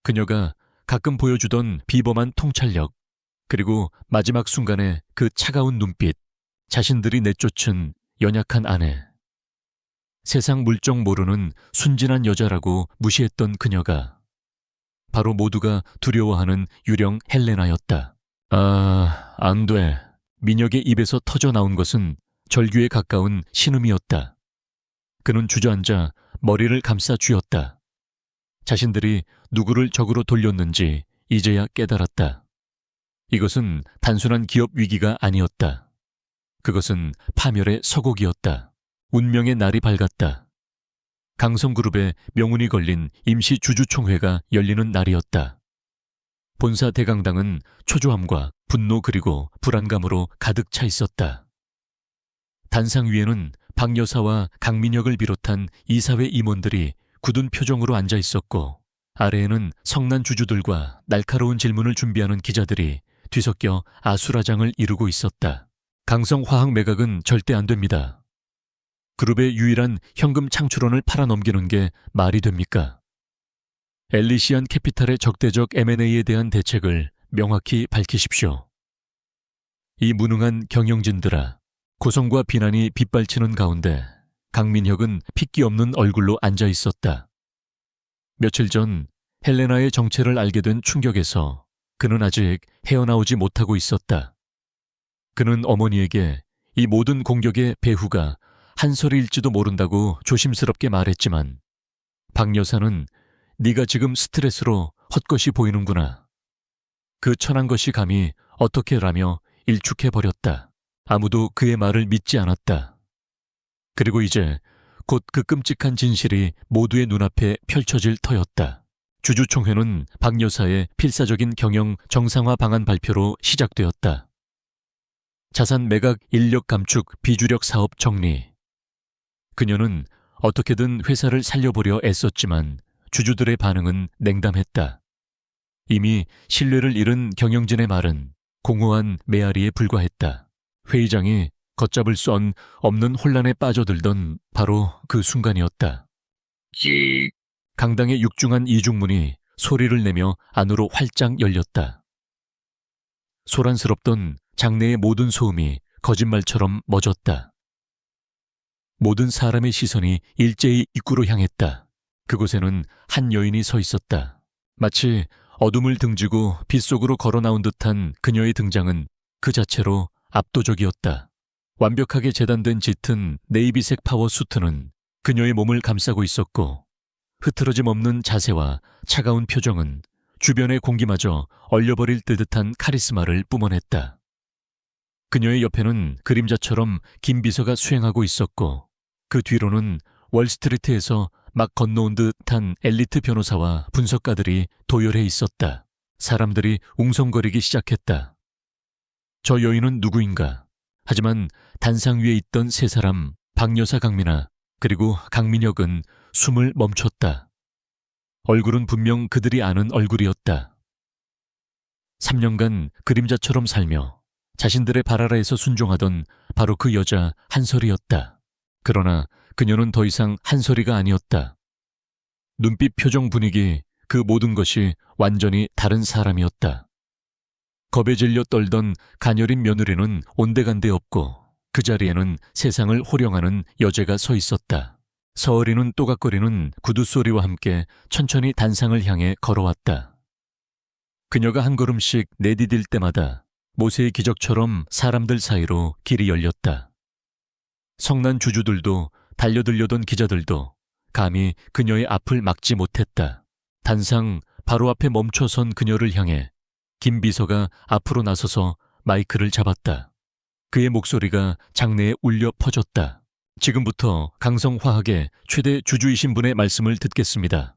그녀가 가끔 보여주던 비범한 통찰력. 그리고 마지막 순간에 그 차가운 눈빛, 자신들이 내쫓은 연약한 아내. 세상 물정 모르는 순진한 여자라고 무시했던 그녀가 바로 모두가 두려워하는 유령 헬레나였다. 아, 안 돼. 민혁의 입에서 터져 나온 것은 절규에 가까운 신음이었다. 그는 주저앉아 머리를 감싸 쥐었다. 자신들이 누구를 적으로 돌렸는지 이제야 깨달았다. 이것은 단순한 기업 위기가 아니었다. 그것은 파멸의 서곡이었다. 운명의 날이 밝았다. 강성그룹의 명운이 걸린 임시 주주총회가 열리는 날이었다. 본사 대강당은 초조함과 분노 그리고 불안감으로 가득 차 있었다. 단상 위에는 박 여사와 강민혁을 비롯한 이사회 임원들이 굳은 표정으로 앉아 있었고, 아래에는 성난 주주들과 날카로운 질문을 준비하는 기자들이 뒤섞여 아수라장을 이루고 있었다. 강성화학 매각은 절대 안 됩니다. 그룹의 유일한 현금 창출원을 팔아넘기는 게 말이 됩니까? 엘리시안 캐피탈의 적대적 M&A에 대한 대책을 명확히 밝히십시오. 이 무능한 경영진들아, 고성과 비난이 빗발치는 가운데 강민혁은 핏기 없는 얼굴로 앉아 있었다. 며칠 전 헬레나의 정체를 알게 된 충격에서 그는 아직 헤어나오지 못하고 있었다. 그는 어머니에게 이 모든 공격의 배후가 한솔이일지도 모른다고 조심스럽게 말했지만 박 여사는 네가 지금 스트레스로 헛것이 보이는구나. 그 천한 것이 감히 어떻게라며 일축해버렸다. 아무도 그의 말을 믿지 않았다. 그리고 이제 곧 그 끔찍한 진실이 모두의 눈앞에 펼쳐질 터였다. 주주총회는 박 여사의 필사적인 경영 정상화 방안 발표로 시작되었다. 자산 매각 인력 감축 비주력 사업 정리. 그녀는 어떻게든 회사를 살려보려 애썼지만 주주들의 반응은 냉담했다. 이미 신뢰를 잃은 경영진의 말은 공허한 메아리에 불과했다. 회의장이 걷잡을 수 없는 혼란에 빠져들던 바로 그 순간이었다. 강당의 육중한 이중문이 소리를 내며 안으로 활짝 열렸다. 소란스럽던 장내의 모든 소음이 거짓말처럼 멎었다. 모든 사람의 시선이 일제히 입구로 향했다. 그곳에는 한 여인이 서 있었다. 마치 어둠을 등지고 빛 속으로 걸어 나온 듯한 그녀의 등장은 그 자체로 압도적이었다. 완벽하게 재단된 짙은 네이비색 파워 수트는 그녀의 몸을 감싸고 있었고, 흐트러짐 없는 자세와 차가운 표정은 주변의 공기마저 얼려버릴 듯한 카리스마를 뿜어냈다. 그녀의 옆에는 그림자처럼 김 비서가 수행하고 있었고, 그 뒤로는 월스트리트에서 막 건너온 듯한 엘리트 변호사와 분석가들이 도열해 있었다. 사람들이 웅성거리기 시작했다. 저 여인은 누구인가? 하지만 단상 위에 있던 세 사람, 박 여사 강민아, 그리고 강민혁은 숨을 멈췄다. 얼굴은 분명 그들이 아는 얼굴이었다. 3년간 그림자처럼 살며 자신들의 발 아래에서 순종하던 바로 그 여자 한솔이었다. 그러나 그녀는 더 이상 한솔이가 아니었다. 눈빛, 표정, 분위기, 그 모든 것이 완전히 다른 사람이었다. 겁에 질려 떨던 가녀린 며느리는 온데간데 없고 그 자리에는 세상을 호령하는 여제가 서 있었다. 서어리는 또각거리는 구두 소리와 함께 천천히 단상을 향해 걸어왔다. 그녀가 한 걸음씩 내디딜 때마다 모세의 기적처럼 사람들 사이로 길이 열렸다. 성난 주주들도 달려들려던 기자들도 감히 그녀의 앞을 막지 못했다. 단상 바로 앞에 멈춰선 그녀를 향해 김 비서가 앞으로 나서서 마이크를 잡았다. 그의 목소리가 장내에 울려 퍼졌다. 지금부터 강성화학의 최대 주주이신 분의 말씀을 듣겠습니다.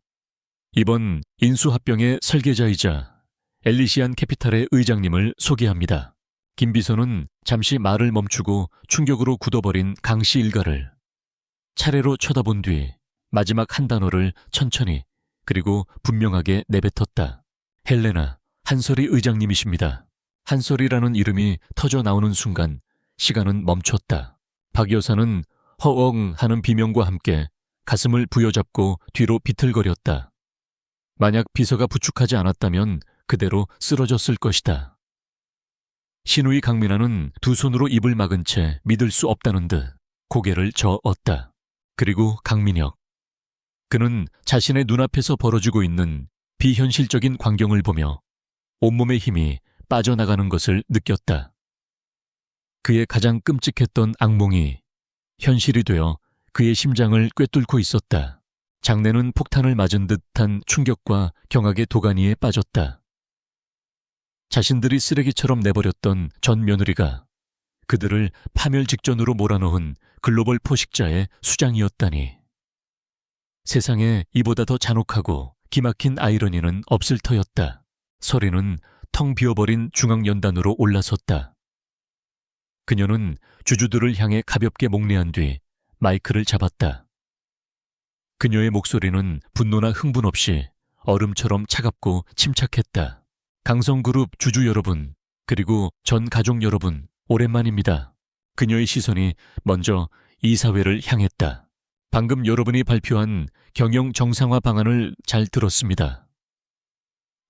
이번 인수합병의 설계자이자 엘리시안 캐피탈의 의장님을 소개합니다. 김 비서는 잠시 말을 멈추고 충격으로 굳어버린 강씨 일가를 차례로 쳐다본 뒤 마지막 한 단어를 천천히 그리고 분명하게 내뱉었다. 헬레나, 한솔이 의장님이십니다. 한솔이라는 이름이 터져 나오는 순간 시간은 멈췄다. 박 여사는 허엉 하는 비명과 함께 가슴을 부여잡고 뒤로 비틀거렸다. 만약 비서가 부축하지 않았다면 그대로 쓰러졌을 것이다. 신우이 강민아는 두 손으로 입을 막은 채 믿을 수 없다는 듯 고개를 저었다. 그리고 강민혁. 그는 자신의 눈앞에서 벌어지고 있는 비현실적인 광경을 보며 온몸의 힘이 빠져나가는 것을 느꼈다. 그의 가장 끔찍했던 악몽이 현실이 되어 그의 심장을 꿰뚫고 있었다. 장내는 폭탄을 맞은 듯한 충격과 경악의 도가니에 빠졌다. 자신들이 쓰레기처럼 내버렸던 전 며느리가 그들을 파멸 직전으로 몰아넣은 글로벌 포식자의 수장이었다니. 세상에 이보다 더 잔혹하고 기막힌 아이러니는 없을 터였다. 서리는 텅 비어버린 중앙연단으로 올라섰다. 그녀는 주주들을 향해 가볍게 목례한 뒤 마이크를 잡았다. 그녀의 목소리는 분노나 흥분 없이 얼음처럼 차갑고 침착했다. 강성그룹 주주 여러분, 그리고 전 가족 여러분, 오랜만입니다. 그녀의 시선이 먼저 이사회를 향했다. 방금 여러분이 발표한 경영 정상화 방안을 잘 들었습니다.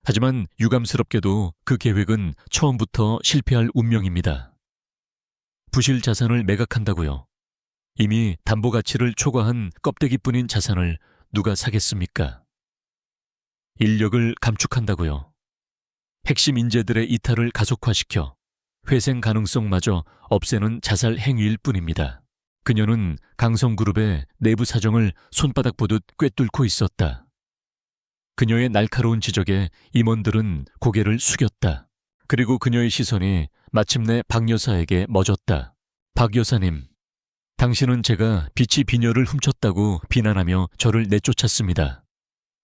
하지만 유감스럽게도 그 계획은 처음부터 실패할 운명입니다. 부실 자산을 매각한다고요. 이미 담보 가치를 초과한 껍데기뿐인 자산을 누가 사겠습니까? 인력을 감축한다고요. 핵심 인재들의 이탈을 가속화시켜 회생 가능성마저 없애는 자살 행위일 뿐입니다. 그녀는 강성그룹의 내부 사정을 손바닥 보듯 꿰뚫고 있었다. 그녀의 날카로운 지적에 임원들은 고개를 숙였다. 그리고 그녀의 시선이 마침내 박 여사에게 멎었다. 박 여사님, 당신은 제가 비치 비녀를 훔쳤다고 비난하며 저를 내쫓았습니다.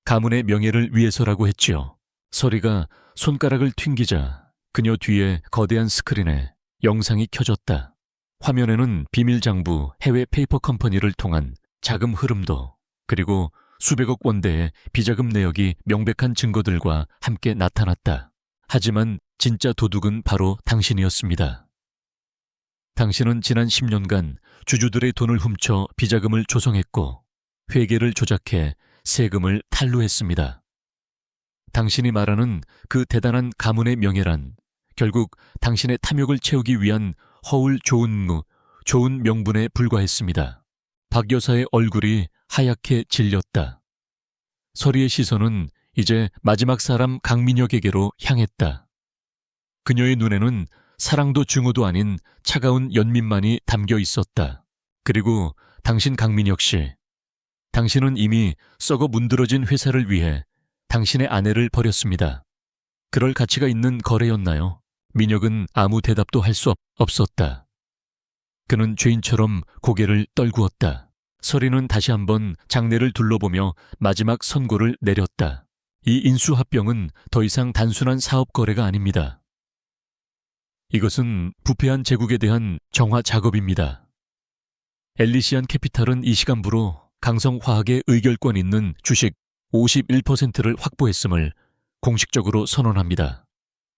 가문의 명예를 위해서라고 했지요. 서리가 손가락을 튕기자 그녀 뒤에 거대한 스크린에 영상이 켜졌다. 화면에는 비밀장부 해외 페이퍼 컴퍼니를 통한 자금 흐름도, 그리고 수백억 원대의 비자금 내역이 명백한 증거들과 함께 나타났다. 하지만 진짜 도둑은 바로 당신이었습니다. 당신은 지난 10년간 주주들의 돈을 훔쳐 비자금을 조성했고 회계를 조작해 세금을 탈루했습니다. 당신이 말하는 그 대단한 가문의 명예란 결국 당신의 탐욕을 채우기 위한 허울 좋은 명분에 불과했습니다. 박 여사의 얼굴이 하얗게 질렸다. 서리의 시선은 이제 마지막 사람 강민혁에게로 향했다. 그녀의 눈에는 사랑도 증오도 아닌 차가운 연민만이 담겨 있었다. 그리고 당신 강민혁 씨, 당신은 이미 썩어 문드러진 회사를 위해 당신의 아내를 버렸습니다. 그럴 가치가 있는 거래였나요? 민혁은 아무 대답도 할 수 없었다. 그는 죄인처럼 고개를 떨구었다. 서리는 다시 한번 장내를 둘러보며 마지막 선고를 내렸다. 이 인수합병은 더 이상 단순한 사업 거래가 아닙니다. 이것은 부패한 제국에 대한 정화 작업입니다. 엘리시안 캐피탈은 이 시간부로 강성화학의 의결권 있는 주식 51%를 확보했음을 공식적으로 선언합니다.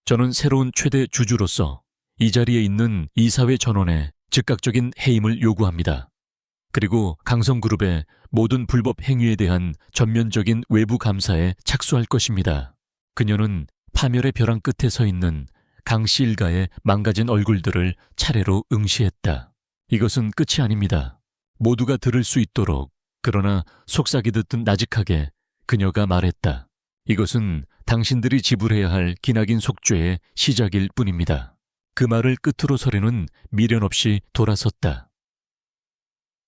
저는 새로운 최대 주주로서 이 자리에 있는 이사회 전원에 즉각적인 해임을 요구합니다. 그리고 강성그룹의 모든 불법 행위에 대한 전면적인 외부 감사에 착수할 것입니다. 그녀는 파멸의 벼랑 끝에 서 있는 강씨 일가의 망가진 얼굴들을 차례로 응시했다. 이것은 끝이 아닙니다. 모두가 들을 수 있도록, 그러나 속삭이듯 나직하게 그녀가 말했다. 이것은 당신들이 지불해야 할 기나긴 속죄의 시작일 뿐입니다. 그 말을 끝으로 서리는 미련 없이 돌아섰다.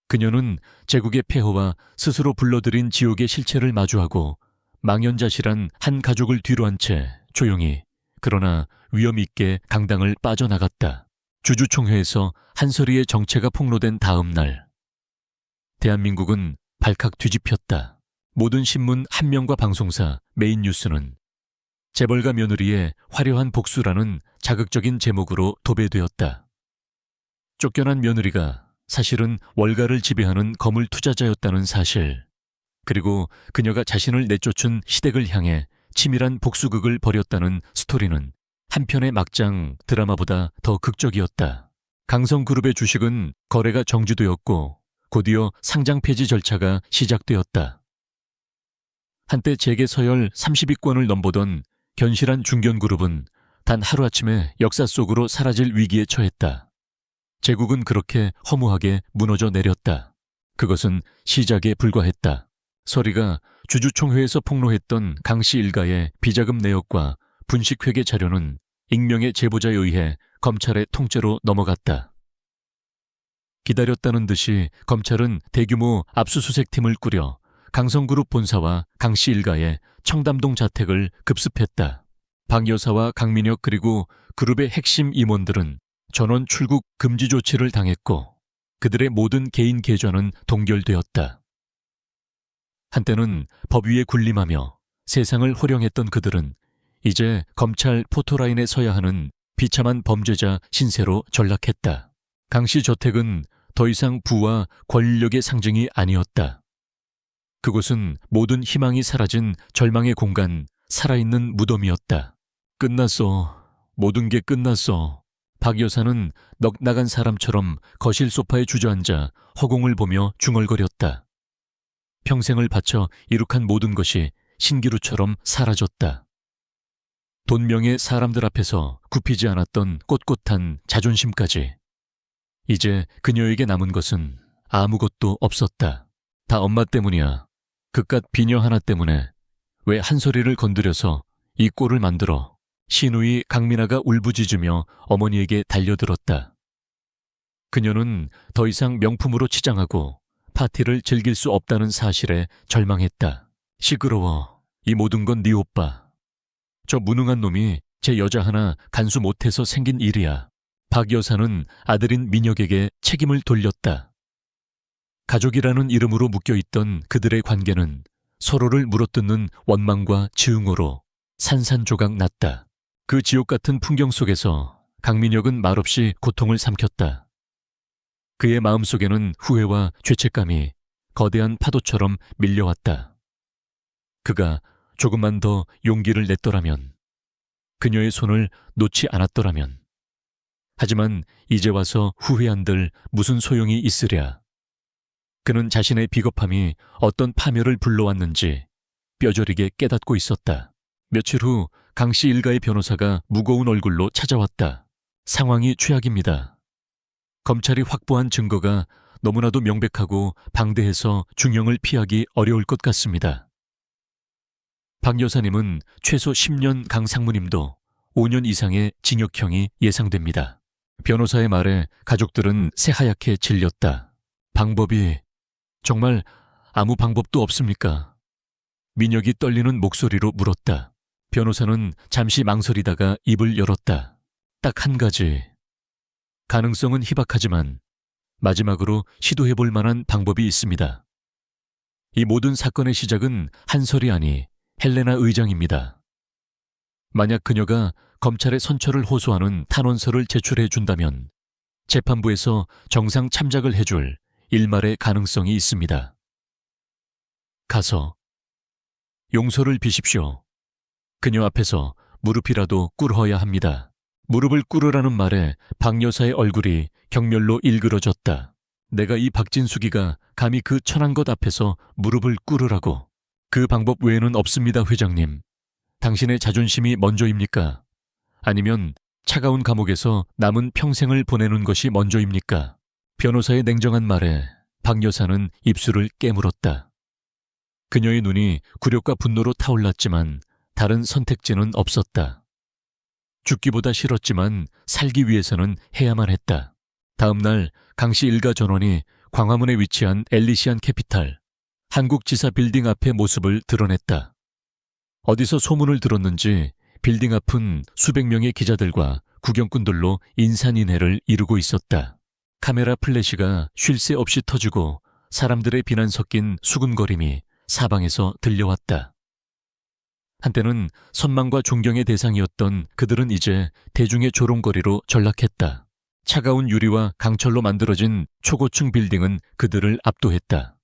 그녀는 제국의 폐허와 스스로 불러들인 지옥의 실체를 마주하고 망연자실한 한 가족을 뒤로 한 채 조용히, 그러나 위험 있게 강당을 빠져나갔다. 주주총회에서 한서리의 정체가 폭로된 다음 날, 대한민국은 발칵 뒤집혔다. 모든 신문 한 명과 방송사, 메인 뉴스는 재벌가 며느리의 화려한 복수라는 자극적인 제목으로 도배되었다. 쫓겨난 며느리가 사실은 월가를 지배하는 거물 투자자였다는 사실, 그리고 그녀가 자신을 내쫓은 시댁을 향해 치밀한 복수극을 벌였다는 스토리는 한편의 막장 드라마보다 더 극적이었다. 강성그룹의 주식은 거래가 정지되었고 곧이어 상장 폐지 절차가 시작되었다. 한때 재계 서열 30위권을 넘보던 견실한 중견그룹은 단 하루아침에 역사 속으로 사라질 위기에 처했다. 제국은 그렇게 허무하게 무너져 내렸다. 그것은 시작에 불과했다. 서리가 주주총회에서 폭로했던 강씨 일가의 비자금 내역과 분식회계 자료는 익명의 제보자에 의해 검찰의 통째로 넘어갔다. 기다렸다는 듯이 검찰은 대규모 압수수색팀을 꾸려 강성그룹 본사와 강씨 일가의 청담동 자택을 급습했다. 박 여사와 강민혁 그리고 그룹의 핵심 임원들은 전원 출국 금지 조치를 당했고 그들의 모든 개인 계좌는 동결되었다. 한때는 법 위에 군림하며 세상을 호령했던 그들은 이제 검찰 포토라인에 서야 하는 비참한 범죄자 신세로 전락했다. 강씨 저택은 더 이상 부와 권력의 상징이 아니었다. 그곳은 모든 희망이 사라진 절망의 공간, 살아있는 무덤이었다. 끝났어. 모든 게 끝났어. 박 여사는 넋 나간 사람처럼 거실 소파에 주저앉아 허공을 보며 중얼거렸다. 평생을 바쳐 이룩한 모든 것이 신기루처럼 사라졌다. 돈명의 사람들 앞에서 굽히지 않았던 꼿꼿한 자존심까지. 이제 그녀에게 남은 것은 아무것도 없었다. 다 엄마 때문이야. 그깟 비녀 하나 때문에 왜 한 소리를 건드려서 이 꼴을 만들어. 시누이 강민아가 울부짖으며 어머니에게 달려들었다. 그녀는 더 이상 명품으로 치장하고 파티를 즐길 수 없다는 사실에 절망했다. 시끄러워. 이 모든 건 네 오빠. 저 무능한 놈이 제 여자 하나 간수 못해서 생긴 일이야. 박 여사는 아들인 민혁에게 책임을 돌렸다. 가족이라는 이름으로 묶여있던 그들의 관계는 서로를 물어뜯는 원망과 증오로 산산조각 났다. 그 지옥 같은 풍경 속에서 강민혁은 말없이 고통을 삼켰다. 그의 마음속에는 후회와 죄책감이 거대한 파도처럼 밀려왔다. 그가 조금만 더 용기를 냈더라면, 그녀의 손을 놓지 않았더라면. 하지만 이제 와서 후회한들 무슨 소용이 있으랴. 그는 자신의 비겁함이 어떤 파멸을 불러왔는지 뼈저리게 깨닫고 있었다. 며칠 후 강씨 일가의 변호사가 무거운 얼굴로 찾아왔다. 상황이 최악입니다. 검찰이 확보한 증거가 너무나도 명백하고 방대해서 중형을 피하기 어려울 것 같습니다. 박 여사님은 최소 10년, 강 상무님도 5년 이상의 징역형이 예상됩니다. 변호사의 말에 가족들은 새하얗게 질렸다. 방법이 정말 아무 방법도 없습니까? 민혁이 떨리는 목소리로 물었다. 변호사는 잠시 망설이다가 입을 열었다. 딱 한 가지. 가능성은 희박하지만 마지막으로 시도해볼 만한 방법이 있습니다. 이 모든 사건의 시작은 한설이 아니 헬레나 의장입니다. 만약 그녀가 검찰의 선처를 호소하는 탄원서를 제출해 준다면 재판부에서 정상 참작을 해줄 일말의 가능성이 있습니다. 가서 용서를 비십시오. 그녀 앞에서 무릎이라도 꿇어야 합니다. 무릎을 꿇으라는 말에 박 여사의 얼굴이 경멸로 일그러졌다. 내가 이 박진숙이가 감히 그 천한 것 앞에서 무릎을 꿇으라고. 그 방법 외에는 없습니다, 회장님. 당신의 자존심이 먼저입니까? 아니면 차가운 감옥에서 남은 평생을 보내는 것이 먼저입니까? 변호사의 냉정한 말에 박 여사는 입술을 깨물었다. 그녀의 눈이 굴욕과 분노로 타올랐지만 다른 선택지는 없었다. 죽기보다 싫었지만 살기 위해서는 해야만 했다. 다음 날 강씨 일가 전원이 광화문에 위치한 엘리시안 캐피탈 한국지사 빌딩 앞의 모습을 드러냈다. 어디서 소문을 들었는지 빌딩 앞은 수백 명의 기자들과 구경꾼들로 인산인해를 이루고 있었다. 카메라 플래시가 쉴 새 없이 터지고 사람들의 비난 섞인 수군거림이 사방에서 들려왔다. 한때는 선망과 존경의 대상이었던 그들은 이제 대중의 조롱거리로 전락했다. 차가운 유리와 강철로 만들어진 초고층 빌딩은 그들을 압도했다.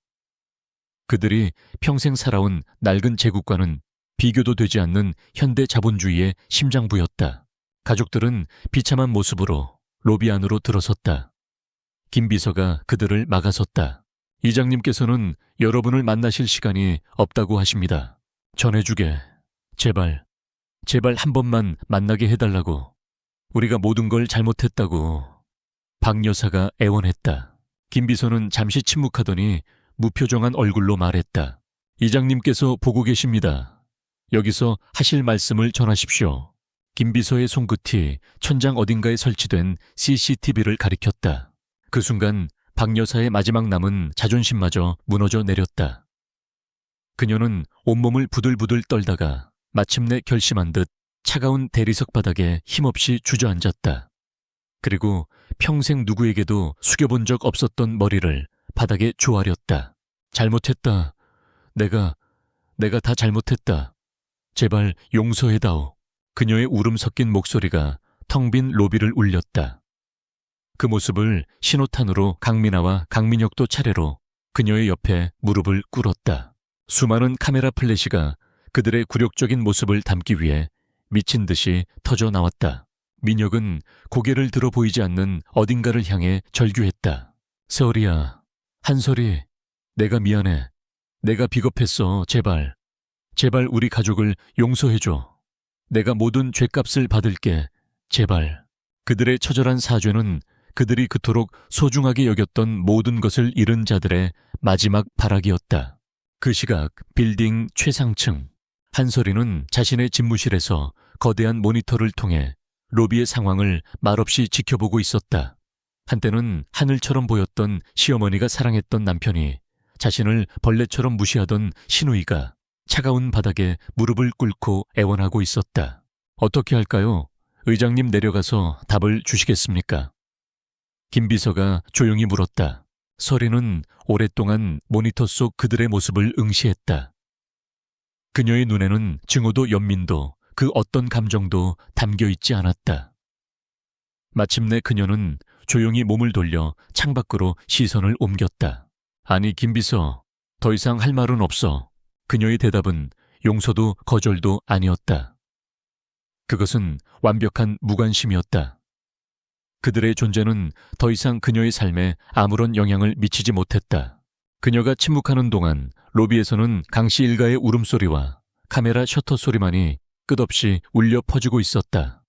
그들이 평생 살아온 낡은 제국과는 비교도 되지 않는 현대 자본주의의 심장부였다. 가족들은 비참한 모습으로 로비 안으로 들어섰다. 김 비서가 그들을 막아섰다. 이장님께서는 여러분을 만나실 시간이 없다고 하십니다. 전해주게. 제발 제발 한 번만 만나게 해달라고. 우리가 모든 걸 잘못했다고. 박 여사가 애원했다. 김 비서는 잠시 침묵하더니 무표정한 얼굴로 말했다. 이장님께서 보고 계십니다. 여기서 하실 말씀을 전하십시오. 김 비서의 손끝이 천장 어딘가에 설치된 CCTV를 가리켰다. 그 순간 박 여사의 마지막 남은 자존심마저 무너져 내렸다. 그녀는 온몸을 부들부들 떨다가 마침내 결심한 듯 차가운 대리석 바닥에 힘없이 주저앉았다. 그리고 평생 누구에게도 숙여본 적 없었던 머리를 바닥에 조아렸다. 잘못했다. 내가 다 잘못했다. 제발 용서해다오. 그녀의 울음 섞인 목소리가 텅 빈 로비를 울렸다. 그 모습을 신호탄으로 강민아와 강민혁도 차례로 그녀의 옆에 무릎을 꿇었다. 수많은 카메라 플래시가 그들의 굴욕적인 모습을 담기 위해 미친 듯이 터져 나왔다. 민혁은 고개를 들어 보이지 않는 어딘가를 향해 절규했다. 세월이야, 한솔이, 내가 미안해. 내가 비겁했어. 제발 우리 가족을 용서해줘. 내가 모든 죄값을 받을게. 제발. 그들의 처절한 사죄는 그들이 그토록 소중하게 여겼던 모든 것을 잃은 자들의 마지막 발악이었다. 그 시각 빌딩 최상층. 한솔이는 자신의 집무실에서 거대한 모니터를 통해 로비의 상황을 말없이 지켜보고 있었다. 한때는 하늘처럼 보였던 시어머니가 사랑했던 남편이, 자신을 벌레처럼 무시하던 시누이가 차가운 바닥에 무릎을 꿇고 애원하고 있었다. 어떻게 할까요? 의장님 내려가서 답을 주시겠습니까? 김 비서가 조용히 물었다. 서리는 오랫동안 모니터 속 그들의 모습을 응시했다. 그녀의 눈에는 증오도 연민도 그 어떤 감정도 담겨있지 않았다. 마침내 그녀는 조용히 몸을 돌려 창밖으로 시선을 옮겼다. 아니, 김 비서, 더 이상 할 말은 없어. 그녀의 대답은 용서도 거절도 아니었다. 그것은 완벽한 무관심이었다. 그들의 존재는 더 이상 그녀의 삶에 아무런 영향을 미치지 못했다. 그녀가 침묵하는 동안 로비에서는 강씨 일가의 울음소리와 카메라 셔터 소리만이 끝없이 울려 퍼지고 있었다.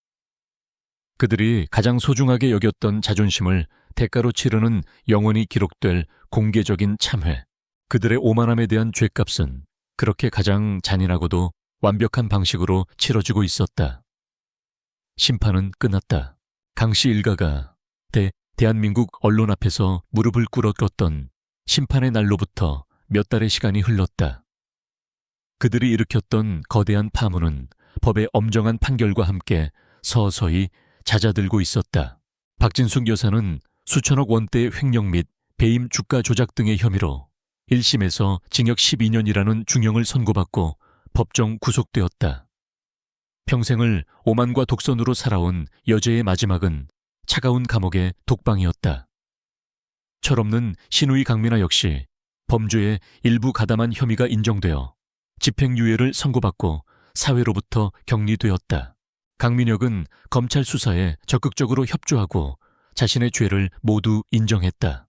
그들이 가장 소중하게 여겼던 자존심을 대가로 치르는 영원히 기록될 공개적인 참회. 그들의 오만함에 대한 죗값은 그렇게 가장 잔인하고도 완벽한 방식으로 치러지고 있었다. 심판은 끝났다. 강씨 일가가 대한민국 언론 앞에서 무릎을 꿇었던 심판의 날로부터 몇 달의 시간이 흘렀다. 그들이 일으켰던 거대한 파문은 법의 엄정한 판결과 함께 서서히 잦아들고 있었다. 박진숙 여사는 수천억 원대의 횡령 및 배임 주가 조작 등의 혐의로 1심에서 징역 12년이라는 중형을 선고받고 법정 구속되었다. 평생을 오만과 독선으로 살아온 여제의 마지막은 차가운 감옥의 독방이었다. 철없는 시누이 강민아 역시 범죄의 일부 가담한 혐의가 인정되어 집행유예를 선고받고 사회로부터 격리되었다. 강민혁은 검찰 수사에 적극적으로 협조하고 자신의 죄를 모두 인정했다.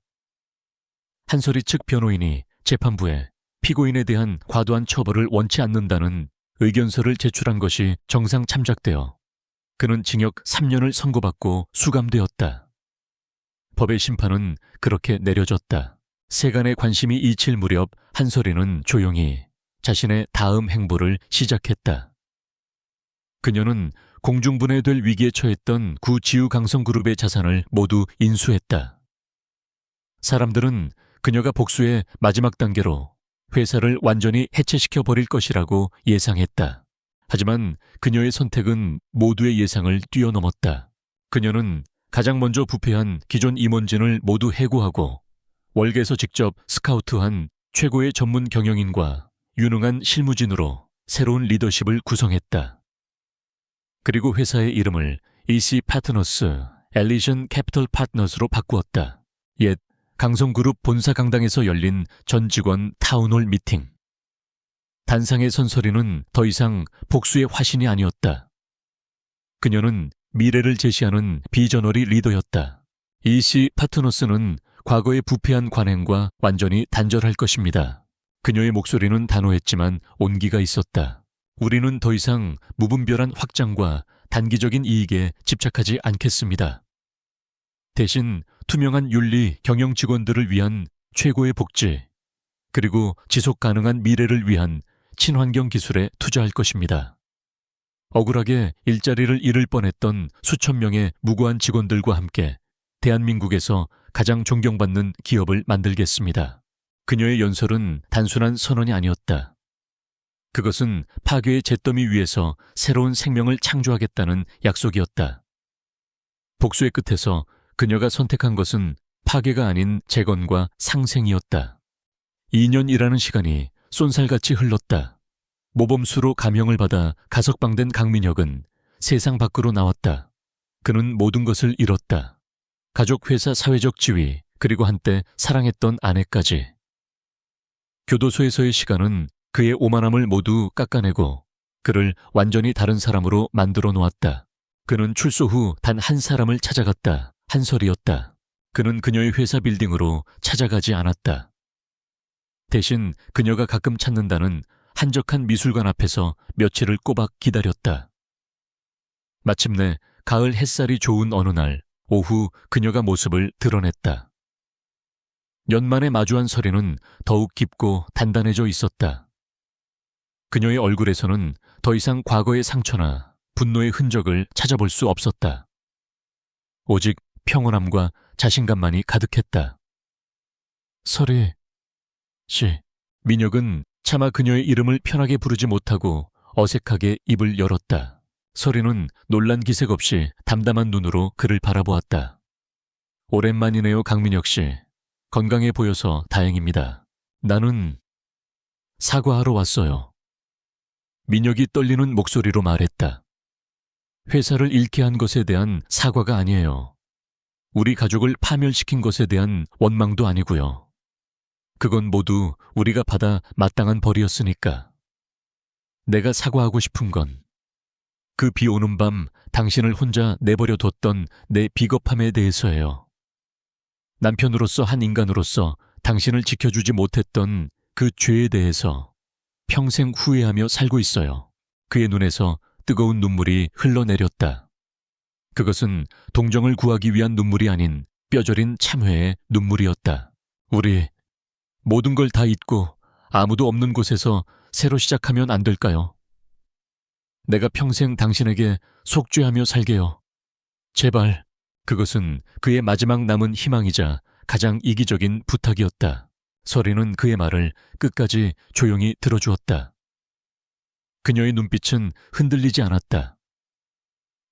한솔이 측 변호인이 재판부에 피고인에 대한 과도한 처벌을 원치 않는다는 의견서를 제출한 것이 정상 참작되어 그는 징역 3년을 선고받고 수감되었다. 법의 심판은 그렇게 내려졌다. 세간의 관심이 잊힐 무렵 한솔이는 조용히 자신의 다음 행보를 시작했다. 그녀는 공중분해될 위기에 처했던 구 지우강성그룹의 자산을 모두 인수했다. 사람들은 그녀가 복수의 마지막 단계로 회사를 완전히 해체시켜버릴 것이라고 예상했다. 하지만 그녀의 선택은 모두의 예상을 뛰어넘었다. 그녀는 가장 먼저 부패한 기존 임원진을 모두 해고하고 월계에서 직접 스카우트한 최고의 전문 경영인과 유능한 실무진으로 새로운 리더십을 구성했다. 그리고 회사의 이름을 EC 파트너스, 엘리전 캐피털 파트너스로 바꾸었다. 옛 강성그룹 본사 강당에서 열린 전 직원 타운홀 미팅. 단상의 선설이는 더 이상 복수의 화신이 아니었다. 그녀는 미래를 제시하는 비저너리 리더였다. EC 파트너스는 과거의 부패한 관행과 완전히 단절할 것입니다. 그녀의 목소리는 단호했지만 온기가 있었다. 우리는 더 이상 무분별한 확장과 단기적인 이익에 집착하지 않겠습니다. 대신 투명한 윤리 경영 직원들을 위한 최고의 복지, 그리고 지속 가능한 미래를 위한 친환경 기술에 투자할 것입니다. 억울하게 일자리를 잃을 뻔했던 수천 명의 무고한 직원들과 함께 대한민국에서 가장 존경받는 기업을 만들겠습니다. 그녀의 연설은 단순한 선언이 아니었다. 그것은 파괴의 잿더미 위에서 새로운 생명을 창조하겠다는 약속이었다. 복수의 끝에서 그녀가 선택한 것은 파괴가 아닌 재건과 상생이었다. 2년이라는 시간이 쏜살같이 흘렀다. 모범수로 감형을 받아 가석방된 강민혁은 세상 밖으로 나왔다. 그는 모든 것을 잃었다. 가족, 회사, 사회적 지위, 그리고 한때 사랑했던 아내까지. 교도소에서의 시간은 그의 오만함을 모두 깎아내고 그를 완전히 다른 사람으로 만들어 놓았다. 그는 출소 후 단 한 사람을 찾아갔다. 한솔이었다. 그는 그녀의 회사 빌딩으로 찾아가지 않았다. 대신 그녀가 가끔 찾는다는 한적한 미술관 앞에서 며칠을 꼬박 기다렸다. 마침내 가을 햇살이 좋은 어느 날 오후 그녀가 모습을 드러냈다. 연만에 마주한 서리는 더욱 깊고 단단해져 있었다. 그녀의 얼굴에서는 더 이상 과거의 상처나 분노의 흔적을 찾아볼 수 없었다. 오직 평온함과 자신감만이 가득했다. 서리 씨. 민혁은 차마 그녀의 이름을 편하게 부르지 못하고 어색하게 입을 열었다. 서리는 놀란 기색 없이 담담한 눈으로 그를 바라보았다. 오랜만이네요, 강민혁 씨. 건강해 보여서 다행입니다. 나는 사과하러 왔어요. 민혁이 떨리는 목소리로 말했다. 회사를 잃게 한 것에 대한 사과가 아니에요. 우리 가족을 파멸시킨 것에 대한 원망도 아니고요. 그건 모두 우리가 받아 마땅한 벌이었으니까. 내가 사과하고 싶은 건 그 비 오는 밤 당신을 혼자 내버려 뒀던 내 비겁함에 대해서예요. 남편으로서 한 인간으로서 당신을 지켜주지 못했던 그 죄에 대해서 평생 후회하며 살고 있어요. 그의 눈에서 뜨거운 눈물이 흘러내렸다. 그것은 동정을 구하기 위한 눈물이 아닌 뼈저린 참회의 눈물이었다. 우리 모든 걸 다 잊고 아무도 없는 곳에서 새로 시작하면 안 될까요? 내가 평생 당신에게 속죄하며 살게요. 제발. 그것은 그의 마지막 남은 희망이자 가장 이기적인 부탁이었다. 서리는 그의 말을 끝까지 조용히 들어주었다. 그녀의 눈빛은 흔들리지 않았다.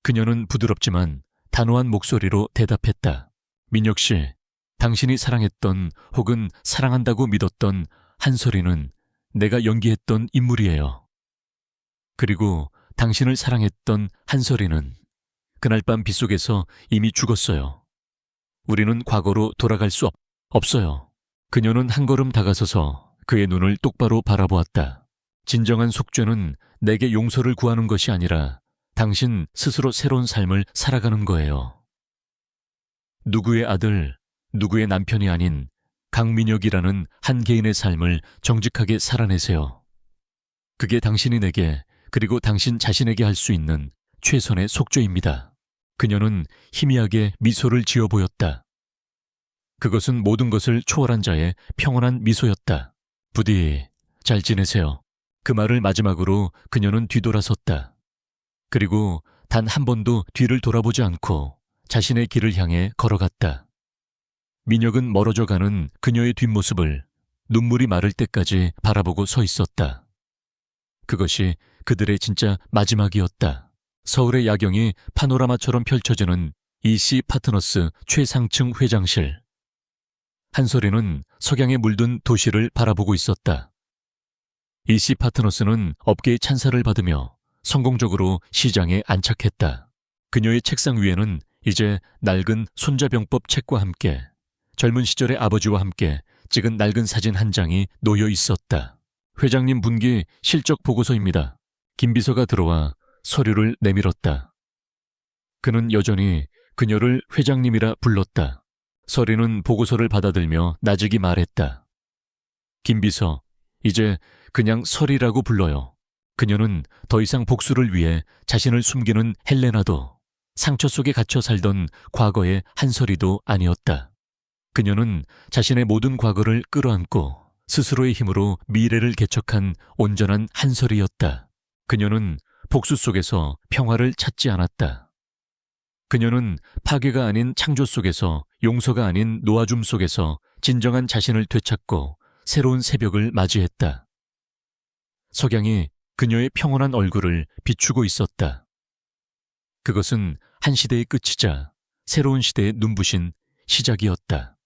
그녀는 부드럽지만 단호한 목소리로 대답했다. 민혁 씨, 당신이 사랑했던 혹은 사랑한다고 믿었던 한솔이는 내가 연기했던 인물이에요. 그리고 당신을 사랑했던 한솔이는 그날 밤 빗속에서 이미 죽었어요. 우리는 과거로 돌아갈 수 없어요. 그녀는 한 걸음 다가서서 그의 눈을 똑바로 바라보았다. 진정한 속죄는 내게 용서를 구하는 것이 아니라 당신 스스로 새로운 삶을 살아가는 거예요. 누구의 아들, 누구의 남편이 아닌 강민혁이라는 한 개인의 삶을 정직하게 살아내세요. 그게 당신이 내게 그리고 당신 자신에게 할 수 있는 최선의 속죄입니다. 그녀는 희미하게 미소를 지어 보였다. 그것은 모든 것을 초월한 자의 평온한 미소였다. 부디 잘 지내세요. 그 말을 마지막으로 그녀는 뒤돌아섰다. 그리고 단 한 번도 뒤를 돌아보지 않고 자신의 길을 향해 걸어갔다. 민혁은 멀어져가는 그녀의 뒷모습을 눈물이 마를 때까지 바라보고 서 있었다. 그것이 그들의 진짜 마지막이었다. 서울의 야경이 파노라마처럼 펼쳐지는 EC 파트너스 최상층 회장실. 한솔이는 석양에 물든 도시를 바라보고 있었다. EC 파트너스는 업계의 찬사를 받으며 성공적으로 시장에 안착했다. 그녀의 책상 위에는 이제 낡은 손자병법 책과 함께 젊은 시절의 아버지와 함께 찍은 낡은 사진 한 장이 놓여 있었다. 회장님 분기 실적 보고서입니다. 김 비서가 들어와 서류를 내밀었다. 그는 여전히 그녀를 회장님이라 불렀다. 서리는 보고서를 받아들며 나직이 말했다. 김 비서, 이제 그냥 설이라고 불러요. 그녀는 더 이상 복수를 위해 자신을 숨기는 헬레나도 상처 속에 갇혀 살던 과거의 한설이도 아니었다. 그녀는 자신의 모든 과거를 끌어안고 스스로의 힘으로 미래를 개척한 온전한 한설이었다. 그녀는 복수 속에서 평화를 찾지 않았다. 그녀는 파괴가 아닌 창조 속에서, 용서가 아닌 놓아줌 속에서 진정한 자신을 되찾고 새로운 새벽을 맞이했다. 석양이 그녀의 평온한 얼굴을 비추고 있었다. 그것은 한 시대의 끝이자 새로운 시대의 눈부신 시작이었다.